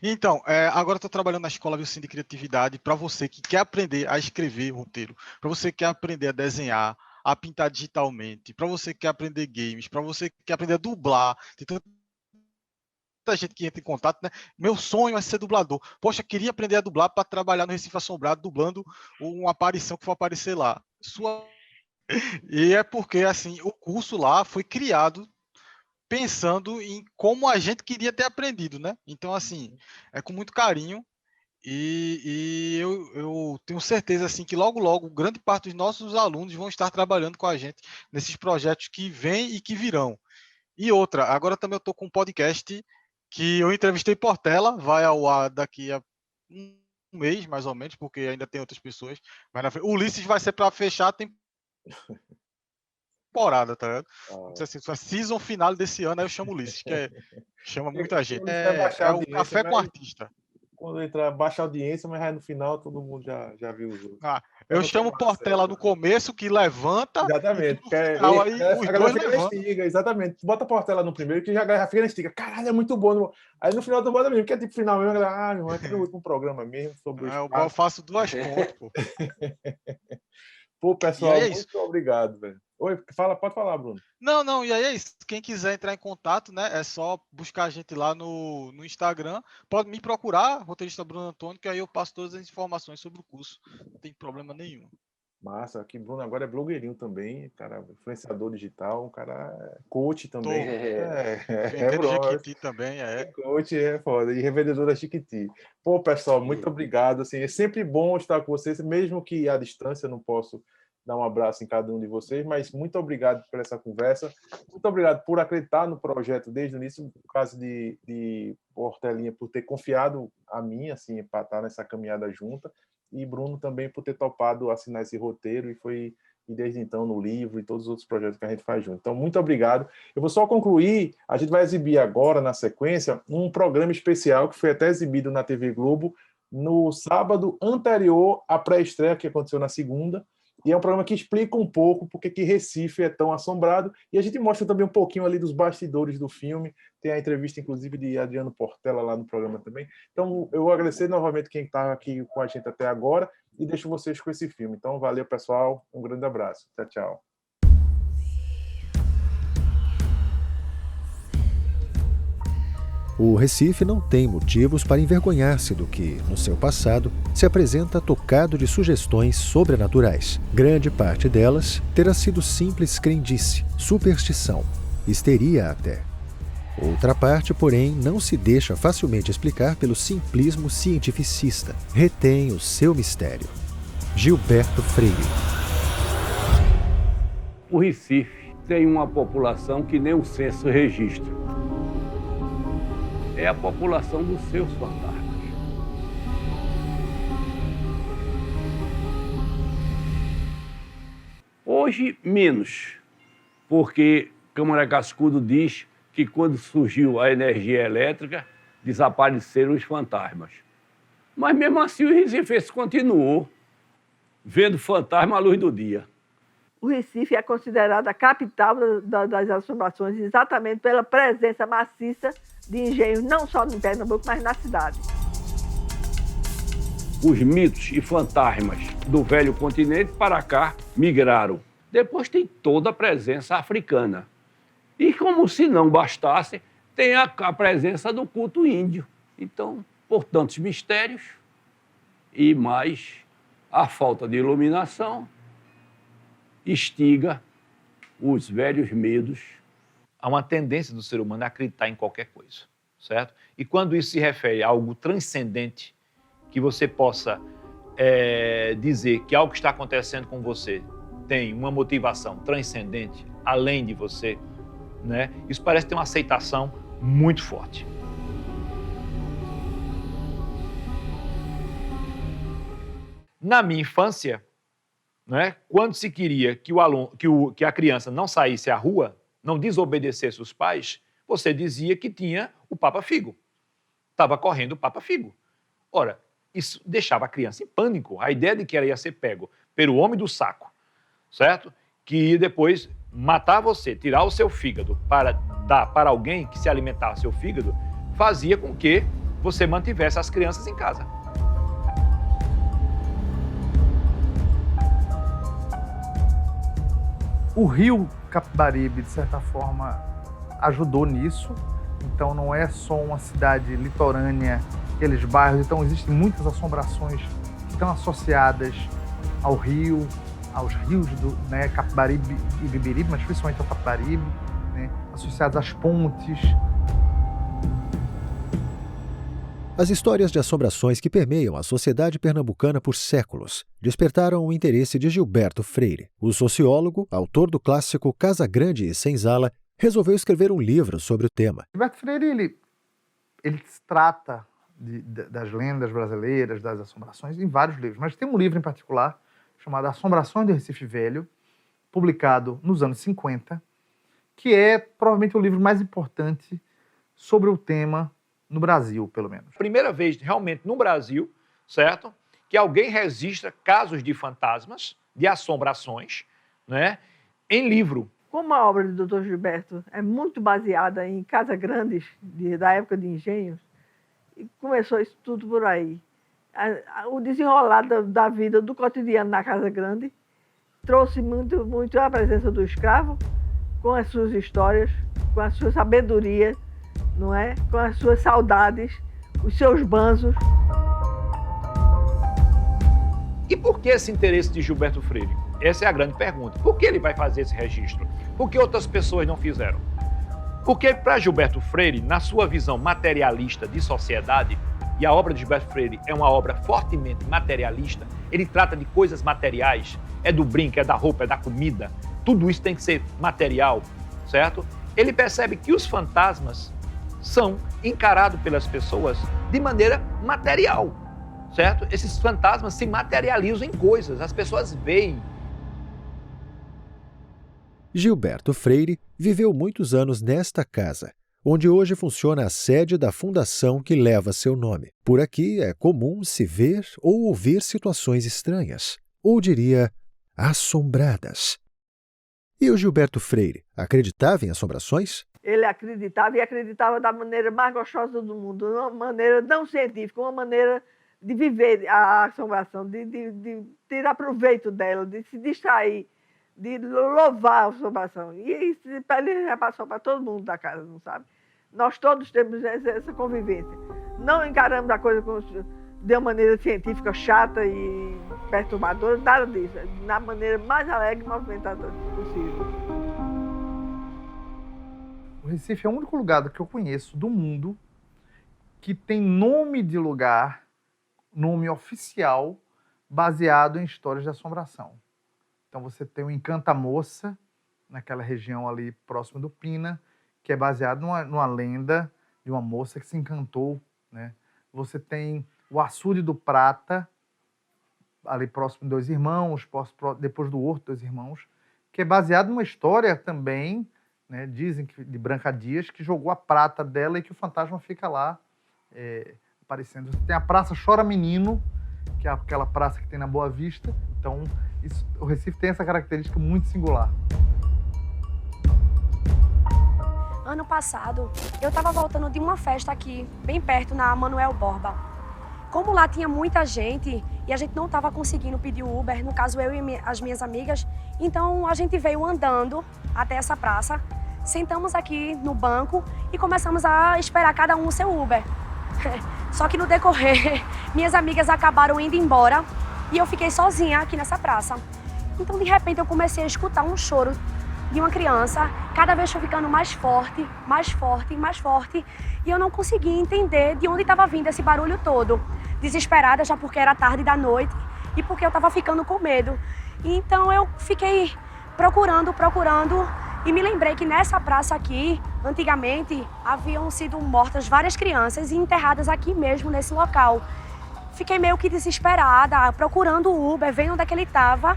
Então, agora eu estou trabalhando na Escola Vilcine de Criatividade para você que quer aprender a escrever roteiro, para você que quer aprender a desenhar, a pintar digitalmente, para você que quer aprender games, para você que quer aprender a dublar. Tem tanta gente que entra em contato, né? Meu sonho é ser dublador. Poxa, queria aprender a dublar para trabalhar no Recife Assombrado, dublando uma aparição que for aparecer lá. E é porque, assim, o curso lá foi criado pensando em como a gente queria ter aprendido, né? Então, assim, é com muito carinho e eu tenho certeza, assim, que logo, grande parte dos nossos alunos vão estar trabalhando com a gente nesses projetos que vêm e que virão. E outra, agora também eu estou com um podcast que eu entrevistei Portela, vai ao ar daqui a um mês, mais ou menos, porque ainda tem outras pessoas. Mas o Ulisses vai ser para fechar a temporada. temporada, tá ligado? Ah, Não sei assim, foi a season final desse ano, aí eu chamo o Ulisses, chama muita gente. Ulisses vai baixar É a o audiência, Café com mas Artista. quando entrar, baixa a audiência, mas aí no final todo mundo já viu os outros. Ah, Pra eu não chamo o tomar acesso, Portela no começo, que levanta, e tu exatamente, no porque final, aí a os galera dois fica na levantam. estiga, exatamente. Tu bota a Portela no primeiro, que já a galera fica na estiga. Caralho, é muito bom. Aí no final tu bota mesmo, que é tipo final mesmo, a galera, meu irmão, aquele último programa mesmo, sobre o Eu espaço. faço 2 pontos, pô. Pô, E aí pessoal, é isso. muito obrigado, velho. Oi, pode falar, Bruno. Não, e aí é isso. Quem quiser entrar em contato, né, é só buscar a gente lá no Instagram. Pode me procurar, roteirista Bruno Antônio, que aí eu passo todas as informações sobre o curso. Não tem problema nenhum. Massa, aqui Bruno agora é blogueirinho também, cara, influenciador digital, um cara coach também. Tô vendendo Bruno, Jequiti também, coach é foda, e revendedor da Chiquiti. Pô, pessoal, muito obrigado, assim, é sempre bom estar com vocês, mesmo que à distância eu não posso dar um abraço em cada um de vocês, mas muito obrigado por essa conversa, muito obrigado por acreditar no projeto desde o início, no caso de Portelinha, por ter confiado a mim, assim, para estar nessa caminhada junta, e Bruno também por ter topado assinar esse roteiro e desde então no livro e todos os outros projetos que a gente faz junto. Então, muito obrigado. Eu vou só concluir, a gente vai exibir agora, na sequência, um programa especial que foi até exibido na TV Globo no sábado anterior à pré-estreia, que aconteceu na segunda, e é um programa que explica um pouco porque que Recife é tão assombrado, e a gente mostra também um pouquinho ali dos bastidores do filme, tem a entrevista, inclusive, de Adriano Portela lá no programa também. Então, eu vou agradecer novamente quem está aqui com a gente até agora e deixo vocês com esse filme. Então, valeu, pessoal. Um grande abraço. Tchau, tchau. O Recife não tem motivos para envergonhar-se do que, no seu passado, se apresenta tocado de sugestões sobrenaturais. Grande parte delas terá sido simples crendice, superstição, histeria até. Outra parte, porém, não se deixa facilmente explicar pelo simplismo cientificista. Retém o seu mistério. Gilberto Freire. O Recife tem uma população que nem o censo registra. É a população dos seus fantasmas. Hoje, menos, porque Câmara Cascudo diz que quando surgiu a energia elétrica, desapareceram os fantasmas. Mas mesmo assim o Recife continuou vendo fantasma à luz do dia. O Recife é considerado a capital das assombrações exatamente pela presença maciça de engenhos, não só no Pernambuco, mas na cidade. Os mitos e fantasmas do velho continente para cá migraram. Depois tem toda a presença africana. E como se não bastasse, tem a presença do culto índio. Então, por tantos mistérios e mais a falta de iluminação, instiga os velhos medos. Há uma tendência do ser humano a acreditar em qualquer coisa, certo? E quando isso se refere a algo transcendente, que você possa dizer que algo que está acontecendo com você tem uma motivação transcendente, além de você, né? Isso parece ter uma aceitação muito forte. Na minha infância, né, quando se queria que a criança não saísse à rua, não desobedecesse os pais, você dizia que tinha o Papa Figo. Estava correndo o Papa Figo. Ora, isso deixava a criança em pânico. A ideia de que ela ia ser pego pelo homem do saco, certo? Que ia depois matar você, tirar o seu fígado para dar para alguém que se alimentasse seu fígado, fazia com que você mantivesse as crianças em casa. O rio Capibaribe, de certa forma, ajudou nisso. Então, não é só uma cidade litorânea, aqueles bairros. Então, existem muitas assombrações que estão associadas ao rio, aos rios do Capibaribe e Beberibe, mas principalmente ao Capibaribe, né, associados às pontes. As histórias de assombrações que permeiam a sociedade pernambucana por séculos despertaram o interesse de Gilberto Freire. O sociólogo, autor do clássico Casa Grande e Senzala, resolveu escrever um livro sobre o tema. Gilberto Freire ele trata das lendas brasileiras, das assombrações, em vários livros, mas tem um livro em particular chamado Assombrações do Recife Velho, publicado nos anos 50, que é provavelmente o livro mais importante sobre o tema no Brasil, pelo menos. Primeira vez realmente no Brasil, certo? Que alguém registra casos de fantasmas, de assombrações, né? Em livro. Como a obra do Dr. Gilberto é muito baseada em casas grandes da época de engenhos, e começou isso tudo por aí. O desenrolar da vida, do cotidiano na Casa Grande, trouxe muito a presença do escravo, com as suas histórias, com a sua sabedoria, não é? Com as suas saudades, os seus banzos. E por que esse interesse de Gilberto Freire? Essa é a grande pergunta. Por que ele vai fazer esse registro? Por que outras pessoas não fizeram? Porque para Gilberto Freire, na sua visão materialista de sociedade, e a obra de Gilberto Freire é uma obra fortemente materialista, ele trata de coisas materiais, é do brinco, é da roupa, é da comida, tudo isso tem que ser material, certo? Ele percebe que os fantasmas são encarados pelas pessoas de maneira material, certo? Esses fantasmas se materializam em coisas, as pessoas veem. Gilberto Freire viveu muitos anos nesta casa, onde hoje funciona a sede da fundação que leva seu nome. Por aqui é comum se ver ou ouvir situações estranhas, ou diria, assombradas. E o Gilberto Freire acreditava em assombrações? Ele acreditava e acreditava da maneira mais gostosa do mundo, uma maneira não científica, uma maneira de viver a assombração, de tirar proveito dela, de se distrair, de louvar a assombração. E isso ele já passou para todo mundo da casa, não sabe? Nós todos temos essa convivência. Não encaramos a coisa de uma maneira científica chata e perturbadora, nada disso. Na maneira mais alegre e movimentada possível. O Recife é o único lugar que eu conheço do mundo que tem nome de lugar, nome oficial, baseado em histórias de assombração. Então você tem o Encanta-Moça, naquela região ali próximo do Pina, que é baseado numa lenda de uma moça que se encantou, né? Você tem o Açude do Prata, ali próximo de Dois Irmãos, depois do Horto Dois Irmãos, que é baseado numa história também, né, dizem que de Branca Dias, que jogou a prata dela e que o fantasma fica lá aparecendo. Você tem a Praça Chora Menino, que é aquela praça que tem na Boa Vista. Então, o Recife tem essa característica muito singular. Ano passado, eu estava voltando de uma festa aqui, bem perto, na Manuel Borba. Como lá tinha muita gente e a gente não estava conseguindo pedir o Uber, no caso eu e as minhas amigas, então a gente veio andando até essa praça, sentamos aqui no banco e começamos a esperar cada um o seu Uber. Só que no decorrer, minhas amigas acabaram indo embora e eu fiquei sozinha aqui nessa praça. Então, de repente, eu comecei a escutar um choro de uma criança, cada vez foi ficando mais forte, mais forte, mais forte, e eu não conseguia entender de onde estava vindo esse barulho todo. Desesperada, já porque era tarde da noite e porque eu estava ficando com medo. Então, eu fiquei procurando, e me lembrei que nessa praça aqui, antigamente, haviam sido mortas várias crianças e enterradas aqui mesmo, nesse local. Fiquei meio que desesperada, procurando o Uber, vendo onde é que ele estava.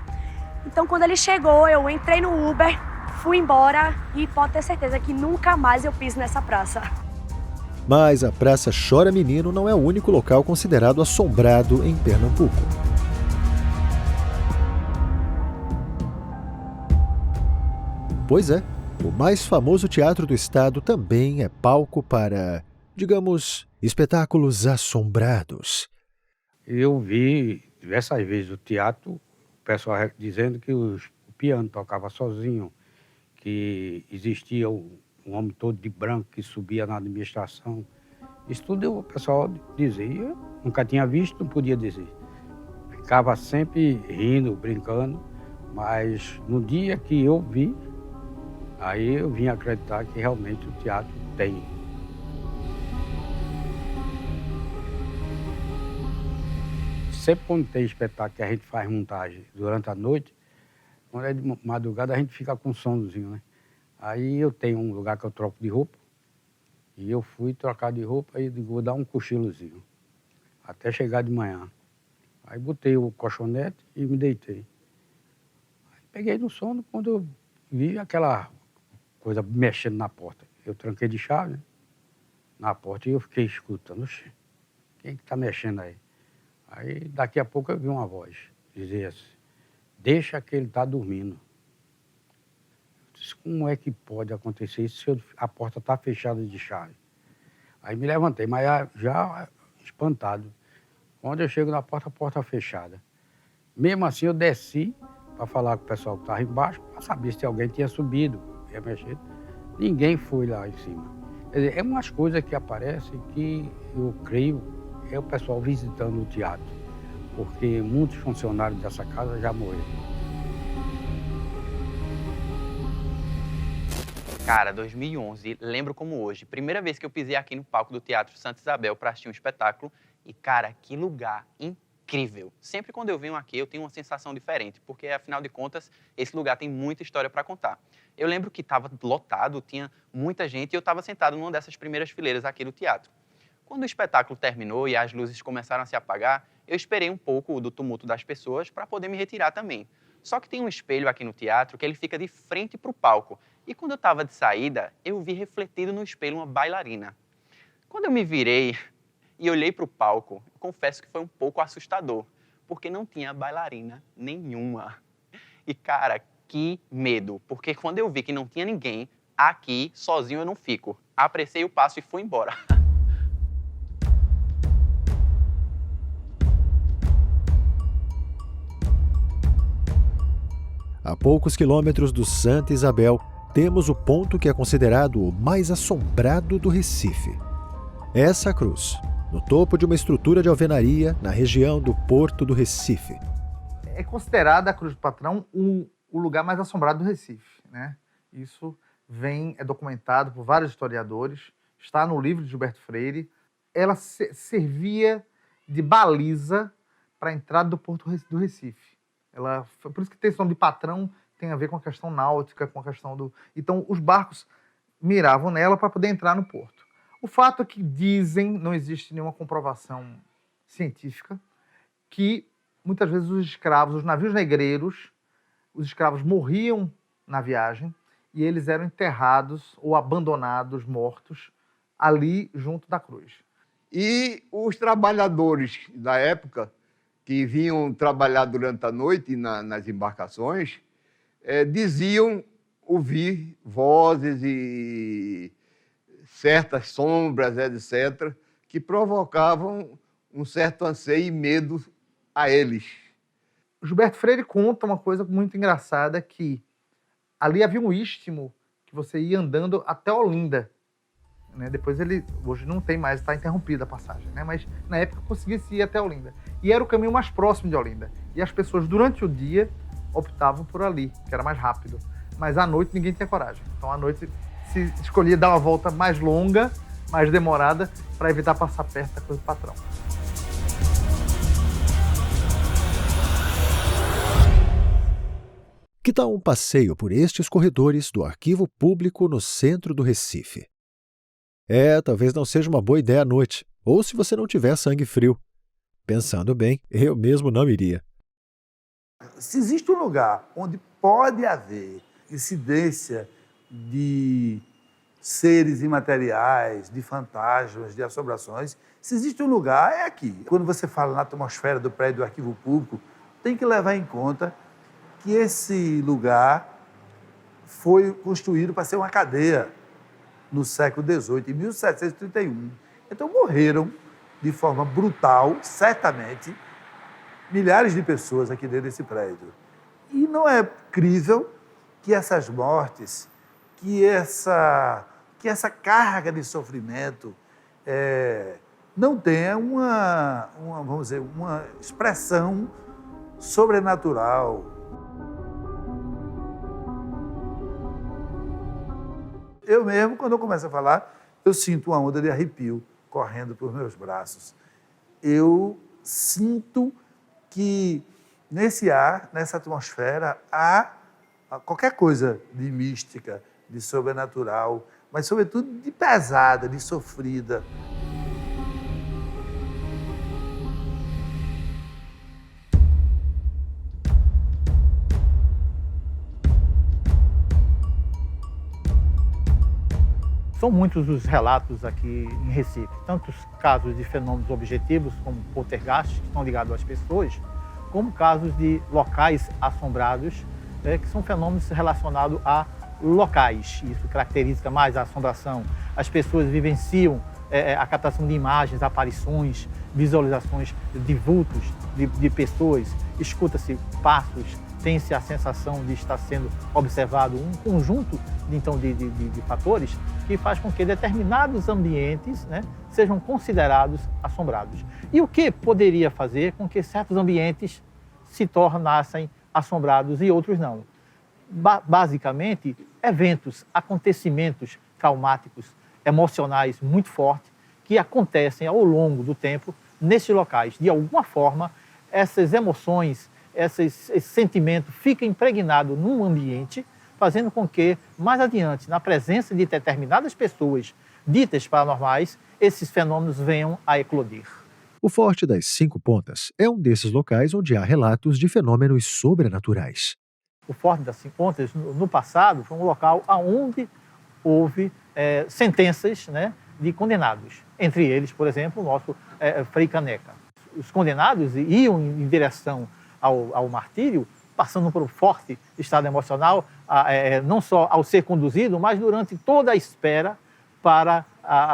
Então, quando ele chegou, eu entrei no Uber, fui embora e pode ter certeza que nunca mais eu piso nessa praça. Mas a Praça Chora Menino não é o único local considerado assombrado em Pernambuco. Pois é, o mais famoso teatro do estado também é palco para, digamos, espetáculos assombrados. Eu vi diversas vezes o teatro, o pessoal dizendo que o piano tocava sozinho, que existia um homem todo de branco que subia na administração. Isso tudo o pessoal dizia. Eu nunca tinha visto, não podia dizer. Ficava sempre rindo, brincando, mas no dia que eu vi, aí eu vim acreditar que realmente o teatro tem. Sempre quando tem espetáculo que a gente faz montagem durante a noite, quando é de madrugada a gente fica com sonozinho, né? Aí eu tenho um lugar que eu troco de roupa, e eu fui trocar de roupa e digo, vou dar um cochilozinho, até chegar de manhã. Aí botei o colchonete e me deitei. Peguei no sono quando eu vi aquela coisa mexendo na porta. Eu tranquei de chave, né, na porta e eu fiquei escutando. Oxi, quem que tá mexendo aí? Aí daqui a pouco eu vi uma voz dizer assim, deixa que ele tá dormindo. Eu disse, como é que pode acontecer isso se a porta tá fechada de chave? Aí me levantei, mas já espantado. Quando eu chego na porta, a porta fechada. Mesmo assim, eu desci para falar com o pessoal que estava embaixo, para saber se alguém tinha subido, ia mexer. Ninguém foi lá em cima. Quer dizer, é umas coisas que aparecem que eu creio é o pessoal visitando o teatro, porque muitos funcionários dessa casa já morreram. Cara, 2011, lembro como hoje. Primeira vez que eu pisei aqui no palco do Teatro Santa Isabel para assistir um espetáculo. E, cara, que lugar incrível. Sempre quando eu venho aqui, eu tenho uma sensação diferente, porque, afinal de contas, esse lugar tem muita história para contar. Eu lembro que estava lotado, tinha muita gente, e eu estava sentado numa dessas primeiras fileiras aqui do teatro. Quando o espetáculo terminou e as luzes começaram a se apagar, eu esperei um pouco do tumulto das pessoas para poder me retirar também. Só que tem um espelho aqui no teatro que ele fica de frente para o palco. E quando eu estava de saída, eu vi refletido no espelho uma bailarina. Quando eu me virei e olhei para o palco, eu confesso que foi um pouco assustador, porque não tinha bailarina nenhuma. E, cara, que medo, porque quando eu vi que não tinha ninguém, aqui, sozinho eu não fico. Apressei o passo e fui embora. A poucos quilômetros do Santa Isabel, temos o ponto que é considerado o mais assombrado do Recife. Essa cruz, no topo de uma estrutura de alvenaria na região do Porto do Recife. É considerada a Cruz do Patrão o lugar mais assombrado do Recife, né? Isso é documentado por vários historiadores, está no livro de Gilberto Freire. Ela servia de baliza para a entrada do Porto do Recife. Por isso que tem esse nome de patrão, tem a ver com a questão náutica, com a questão do... Então, os barcos miravam nela para poder entrar no porto. O fato é que dizem, não existe nenhuma comprovação científica, que muitas vezes os escravos, os navios negreiros, os escravos morriam na viagem e eles eram enterrados ou abandonados, mortos, ali junto da cruz. E os trabalhadores da época, que vinham trabalhar durante a noite nas embarcações, diziam ouvir vozes e certas sombras, etc., que provocavam um certo anseio e medo a eles. Gilberto Freire conta uma coisa muito engraçada, que ali havia um istmo que você ia andando até Olinda. Né? Depois hoje não tem mais, está interrompida a passagem, né? Mas na época conseguia-se ir até Olinda. E era o caminho mais próximo de Olinda. E as pessoas, durante o dia, optavam por ali, que era mais rápido. Mas à noite ninguém tinha coragem. Então à noite se escolhia dar uma volta mais longa, mais demorada, para evitar passar perto da Cruz do Patrão. Que tal um passeio por estes corredores do Arquivo Público no centro do Recife? Talvez não seja uma boa ideia à noite, ou se você não tiver sangue frio. Pensando bem, eu mesmo não iria. Se existe um lugar onde pode haver incidência de seres imateriais, de fantasmas, de assombrações, se existe um lugar, é aqui. Quando você fala na atmosfera do prédio do Arquivo Público, tem que levar em conta que esse lugar foi construído para ser uma cadeia no século XVIII, em 1731. Então morreram de forma brutal, certamente, milhares de pessoas aqui dentro desse prédio. E não é crível que essas mortes, que essa carga de sofrimento não tenha vamos dizer, uma expressão sobrenatural. Eu mesmo, quando eu começo a falar, eu sinto uma onda de arrepio correndo por meus braços. Eu sinto que nesse ar, nessa atmosfera, há qualquer coisa de mística, de sobrenatural, mas, sobretudo, de pesada, de sofrida. São muitos os relatos aqui em Recife, tanto os casos de fenômenos objetivos, como poltergeist, que estão ligados às pessoas, como casos de locais assombrados, que são fenômenos relacionados a locais. Isso caracteriza mais a assombração. As pessoas vivenciam a captação de imagens, aparições, visualizações de vultos de pessoas, escuta-se passos, tem-se a sensação de estar sendo observado um conjunto de fatores que faz com que determinados ambientes, né, sejam considerados assombrados. E o que poderia fazer com que certos ambientes se tornassem assombrados e outros não? Basicamente, eventos, acontecimentos traumáticos, emocionais muito fortes que acontecem ao longo do tempo nesses locais. De alguma forma, essas emoções, esse sentimento fica impregnado num ambiente, fazendo com que, mais adiante, na presença de determinadas pessoas ditas paranormais, esses fenômenos venham a eclodir. O Forte das Cinco Pontas é um desses locais onde há relatos de fenômenos sobrenaturais. O Forte das Cinco Pontas, no passado, foi um local onde houve sentenças, né, de condenados. Entre eles, por exemplo, o nosso Frei Caneca. Os condenados iam em direção ao martírio, passando por um forte estado emocional, não só ao ser conduzido, mas durante toda a espera para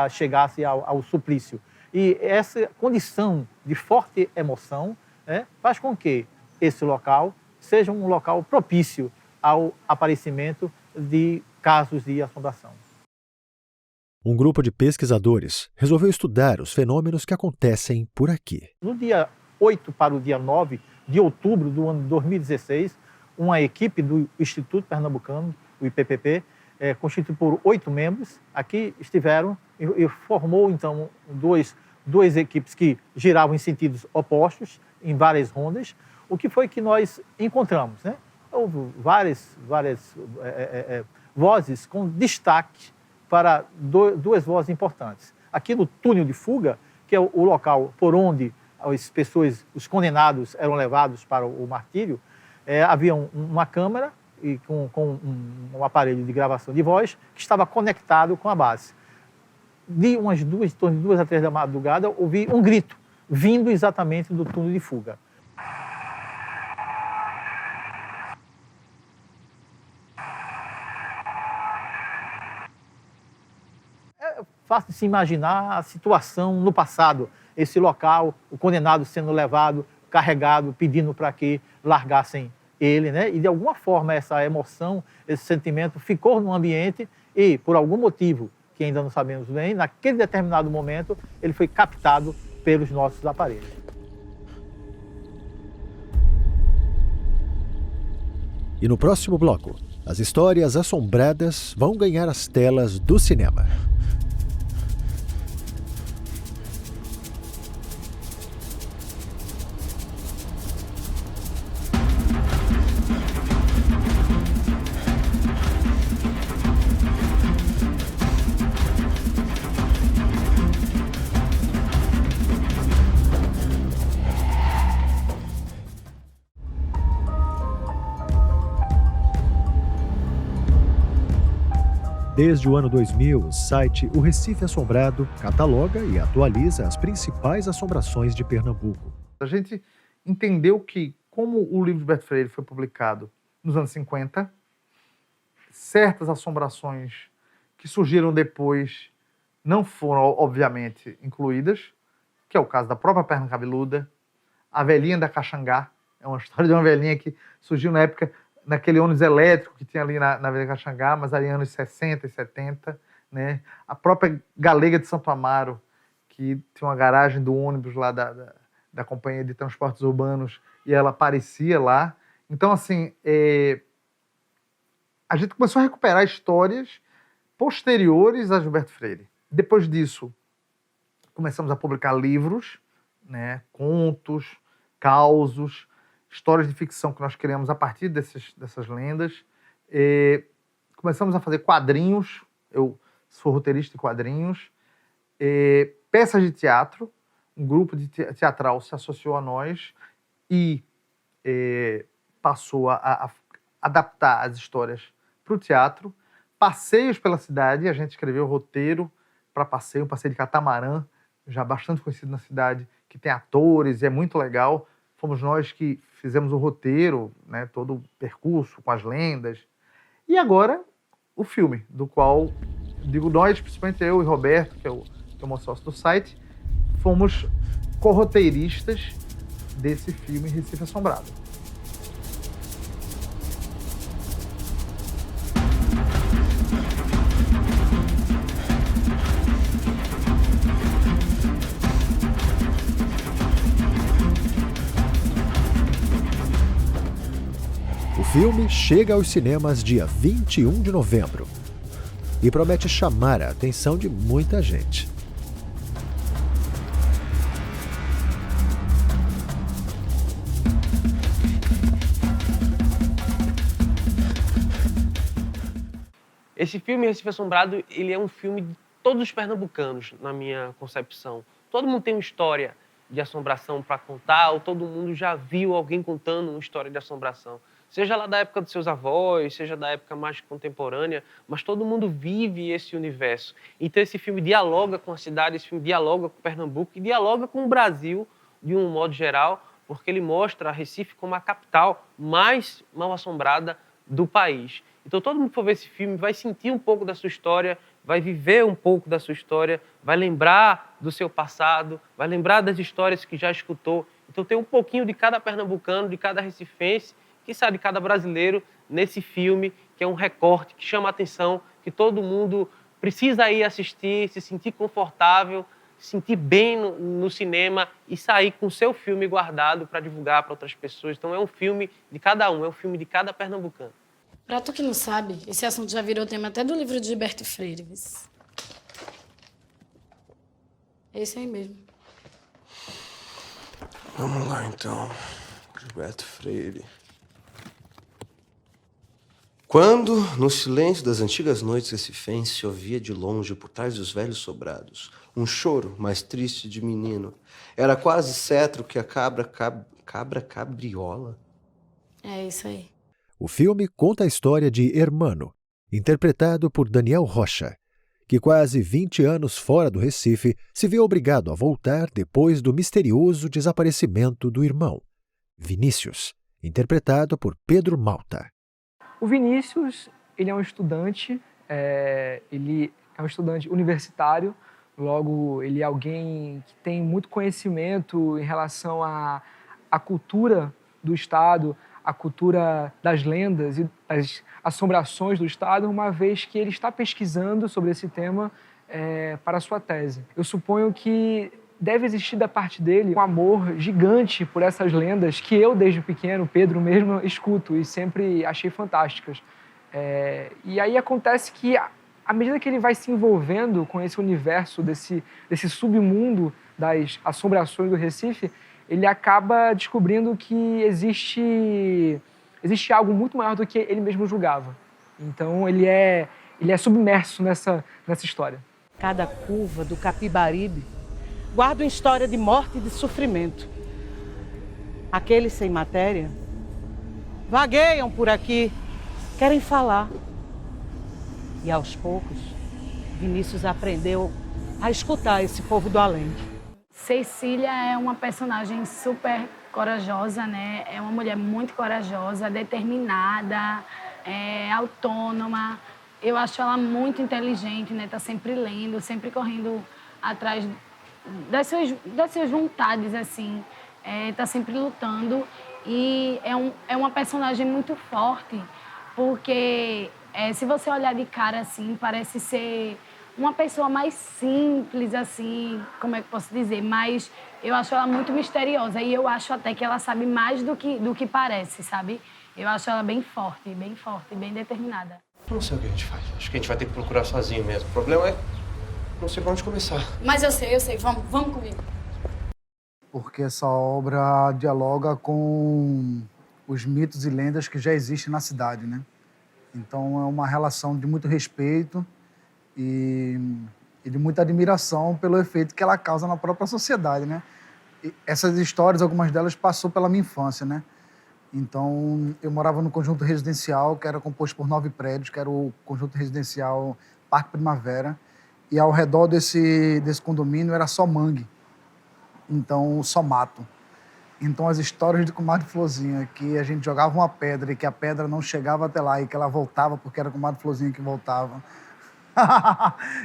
chegar-se ao suplício. E essa condição de forte emoção, né, faz com que esse local seja um local propício ao aparecimento de casos de assombração. Um grupo de pesquisadores resolveu estudar os fenômenos que acontecem por aqui. No dia 8 para o dia 9 de outubro do ano de 2016, uma equipe do Instituto Pernambucano, o IPPP, constituída por 8 membros, aqui estiveram e formou, então, duas equipes que giravam em sentidos opostos, em várias rondas. O que foi que nós encontramos, né? Houve várias vozes com destaque para duas vozes importantes. Aqui no túnel de fuga, que é o local por onde as pessoas, os condenados, eram levados para o martírio, havia uma câmera e com um aparelho de gravação de voz que estava conectado com a base. De umas em torno de 2 a 3 da madrugada, ouvi um grito vindo exatamente do túnel de fuga. É fácil de se imaginar a situação no passado, esse local, o condenado sendo levado, carregado, pedindo para que largassem ele, né? E de alguma forma essa emoção, esse sentimento ficou no ambiente e, por algum motivo que ainda não sabemos bem, naquele determinado momento ele foi captado pelos nossos aparelhos. E no próximo bloco, as histórias assombradas vão ganhar as telas do cinema. Desde o ano 2000, o site O Recife Assombrado cataloga e atualiza as principais assombrações de Pernambuco. A gente entendeu que, como o livro de Gilberto Freire foi publicado nos anos 50, certas assombrações que surgiram depois não foram, obviamente, incluídas, que é o caso da própria Perna Cabeluda, a velhinha da Caxangá, é uma história de uma velhinha que surgiu na época naquele ônibus elétrico que tinha ali na Avenida Caxangá, mas ali em anos 60 e 70, né? A própria Galega de Santo Amaro, que tinha uma garagem do ônibus lá da Companhia de Transportes Urbanos, e ela aparecia lá. Então, assim, a gente começou a recuperar histórias posteriores a Gilberto Freire. Depois disso, começamos a publicar livros, né? Contos, causos, histórias de ficção que nós criamos a partir dessas lendas. Começamos a fazer quadrinhos, eu sou roteirista de quadrinhos, peças de teatro, um grupo de teatral se associou a nós e passou a adaptar as histórias para o teatro. passeios pela cidade. A gente escreveu o roteiro para passeio, um passeio de catamarã, já bastante conhecido na cidade, que tem atores e é muito legal. Fomos nós que fizemos o roteiro, né, todo o percurso com as lendas. E agora, o filme, do qual, digo nós, principalmente eu e Roberto, que é o meu sócio do site, fomos corroteiristas desse filme Recife Assombrado. O filme chega aos cinemas dia 21 de novembro e promete chamar a atenção de muita gente. Esse filme, Recife Assombrado, ele é um filme de todos os pernambucanos, na minha concepção. Todo mundo tem uma história de assombração para contar, ou todo mundo já viu alguém contando uma história de assombração. Seja lá da época dos seus avós, seja da época mais contemporânea, mas todo mundo vive esse universo. Então esse filme dialoga com a cidade, esse filme dialoga com Pernambuco e dialoga com o Brasil, de um modo geral, porque ele mostra a Recife como a capital mais mal assombrada do país. Então todo mundo que for ver esse filme vai sentir um pouco da sua história, vai viver um pouco da sua história, vai lembrar do seu passado, vai lembrar das histórias que já escutou. Então tem um pouquinho de cada pernambucano, de cada recifense, quiçá de cada brasileiro nesse filme, que é um recorte, que chama a atenção, que todo mundo precisa ir assistir, se sentir confortável, se sentir bem no cinema e sair com o seu filme guardado para divulgar para outras pessoas. Então é um filme de cada um, é um filme de cada pernambucano. Pra tu que não sabe, esse assunto já virou tema até do livro de Gilberto Freire. Esse aí mesmo. Vamos lá, então. Gilberto Freire. Quando, no silêncio das antigas noites recifenses, se ouvia de longe, por trás dos velhos sobrados, um choro mais triste de menino, era quase cetro que a cabra cabriola. É isso aí. O filme conta a história de Hermano, interpretado por Daniel Rocha, que quase 20 anos fora do Recife se vê obrigado a voltar depois do misterioso desaparecimento do irmão, Vinícius, interpretado por Pedro Malta. O Vinícius, ele é um estudante universitário, logo ele é alguém que tem muito conhecimento em relação à cultura do Estado, a cultura das lendas e das assombrações do Estado, uma vez que ele está pesquisando sobre esse tema para a sua tese. Eu suponho que deve existir da parte dele um amor gigante por essas lendas que eu, desde pequeno, Pedro mesmo, escuto e sempre achei fantásticas. E aí acontece que, à medida que ele vai se envolvendo com esse universo, desse submundo das assombrações do Recife, ele acaba descobrindo que existe algo muito maior do que ele mesmo julgava. Então ele é submerso nessa história. Cada curva do Capibaribe guarda uma história de morte e de sofrimento. Aqueles sem matéria vagueiam por aqui, querem falar. E aos poucos, Vinícius aprendeu a escutar esse povo do além. Cecília é uma personagem super corajosa, né? É uma mulher muito corajosa, determinada, autônoma. Eu acho ela muito inteligente, né? Tá sempre lendo, sempre correndo atrás das suas vontades, assim. Tá sempre lutando. E é uma personagem muito forte, porque se você olhar de cara, assim, parece ser uma pessoa mais simples, assim, como é que eu posso dizer? Mas eu acho ela muito misteriosa e eu acho até que ela sabe mais do que parece, sabe? Eu acho ela bem forte, bem determinada. Não sei o que a gente faz. Acho que a gente vai ter que procurar sozinho mesmo. O problema é não sei por onde começar. Mas eu sei. Vamos comigo. Porque essa obra dialoga com os mitos e lendas que já existem na cidade, né? Então é uma relação de muito respeito e de muita admiração pelo efeito que ela causa na própria sociedade, né? E essas histórias, algumas delas, passou pela minha infância, né? Então, eu morava no conjunto residencial, que era composto por 9 prédios, que era o conjunto residencial Parque Primavera. E ao redor desse condomínio era só mangue. Então, só mato. Então, as histórias de Comadre Florzinha, que a gente jogava uma pedra e que a pedra não chegava até lá e que ela voltava porque era Comadre Florzinha que voltava.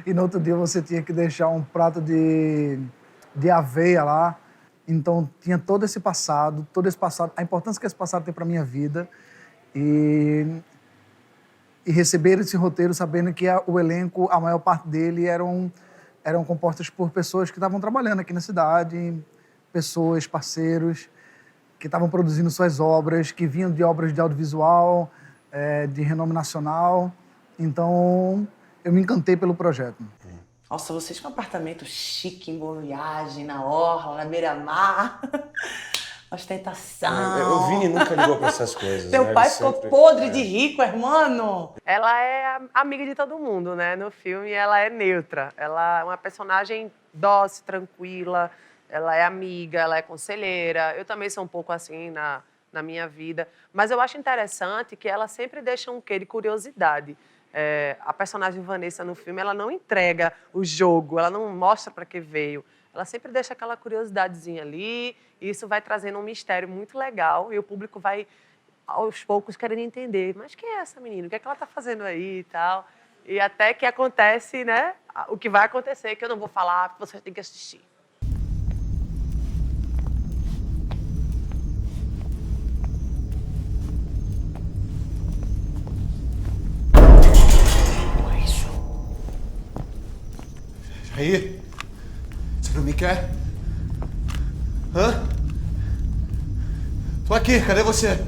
E no outro dia você tinha que deixar um prato de aveia lá. Então, tinha todo esse passado, a importância que esse passado tem para a minha vida. E receber esse roteiro sabendo que o elenco, a maior parte dele, eram compostos por pessoas que estavam trabalhando aqui na cidade, pessoas, parceiros, que estavam produzindo suas obras, que vinham de obras de audiovisual, de renome nacional. Então, eu me encantei pelo projeto. Nossa, vocês com um apartamento chique, em Boa Viagem, na orla, na beira-mar. Ostentação. O Vini nunca ligou pra essas coisas. Teu né? pai Ele ficou sempre... podre de rico, irmão. Ela é amiga de todo mundo, né? No filme, ela é neutra. Ela é uma personagem dócil, tranquila. Ela é amiga, ela é conselheira. Eu também sou um pouco assim na minha vida. Mas eu acho interessante que ela sempre deixa um quê de curiosidade. A personagem Vanessa no filme, ela não entrega o jogo, ela não mostra para que veio. Ela sempre deixa aquela curiosidadezinha ali, e isso vai trazendo um mistério muito legal, e o público vai, aos poucos, querendo entender. Mas quem é essa menina? O que é que ela está fazendo aí e tal? E até que acontece, né, o que vai acontecer, que eu não vou falar, porque vocês têm que assistir. Aí? Você não me quer? Hã? Tô aqui, cadê você?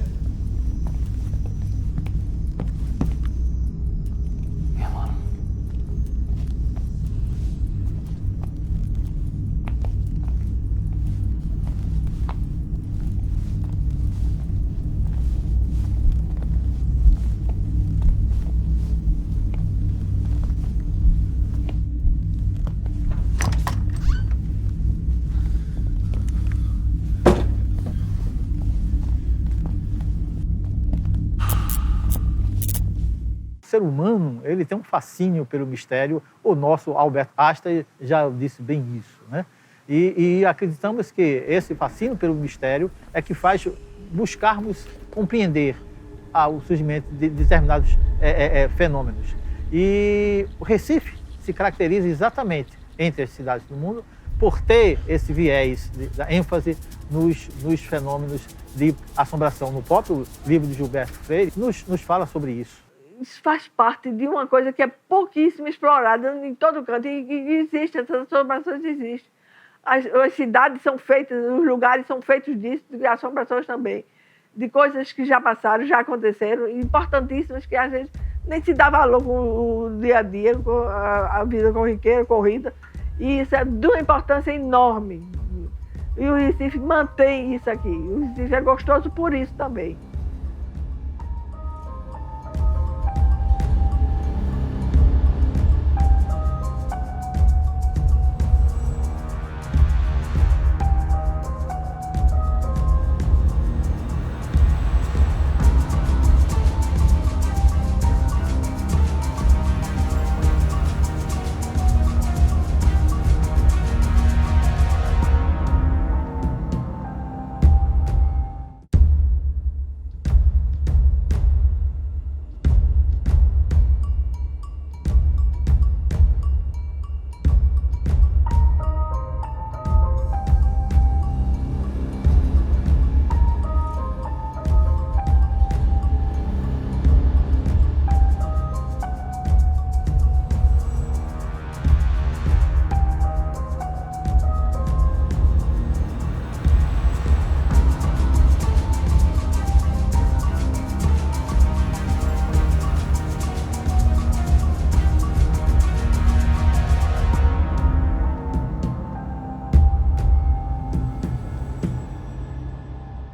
O ser humano, ele tem um fascínio pelo mistério. O nosso Albert Einstein já disse bem isso, né? E acreditamos que esse fascínio pelo mistério é que faz buscarmos compreender o surgimento de determinados fenômenos. E o Recife se caracteriza exatamente entre as cidades do mundo por ter esse viés da ênfase nos fenômenos de assombração. No próprio livro de Gilberto Freire, nos fala sobre isso. Isso faz parte de uma coisa que é pouquíssimo explorada em todo canto. E existe, essas assombrações existem. As cidades são feitas, os lugares são feitos disso, de assombrações também. De coisas que já passaram, já aconteceram, importantíssimas, que às vezes nem se dá valor com o dia a dia, com a vida corriqueira, corrida. E isso é de uma importância enorme. E o Recife mantém isso aqui. O Recife é gostoso por isso também.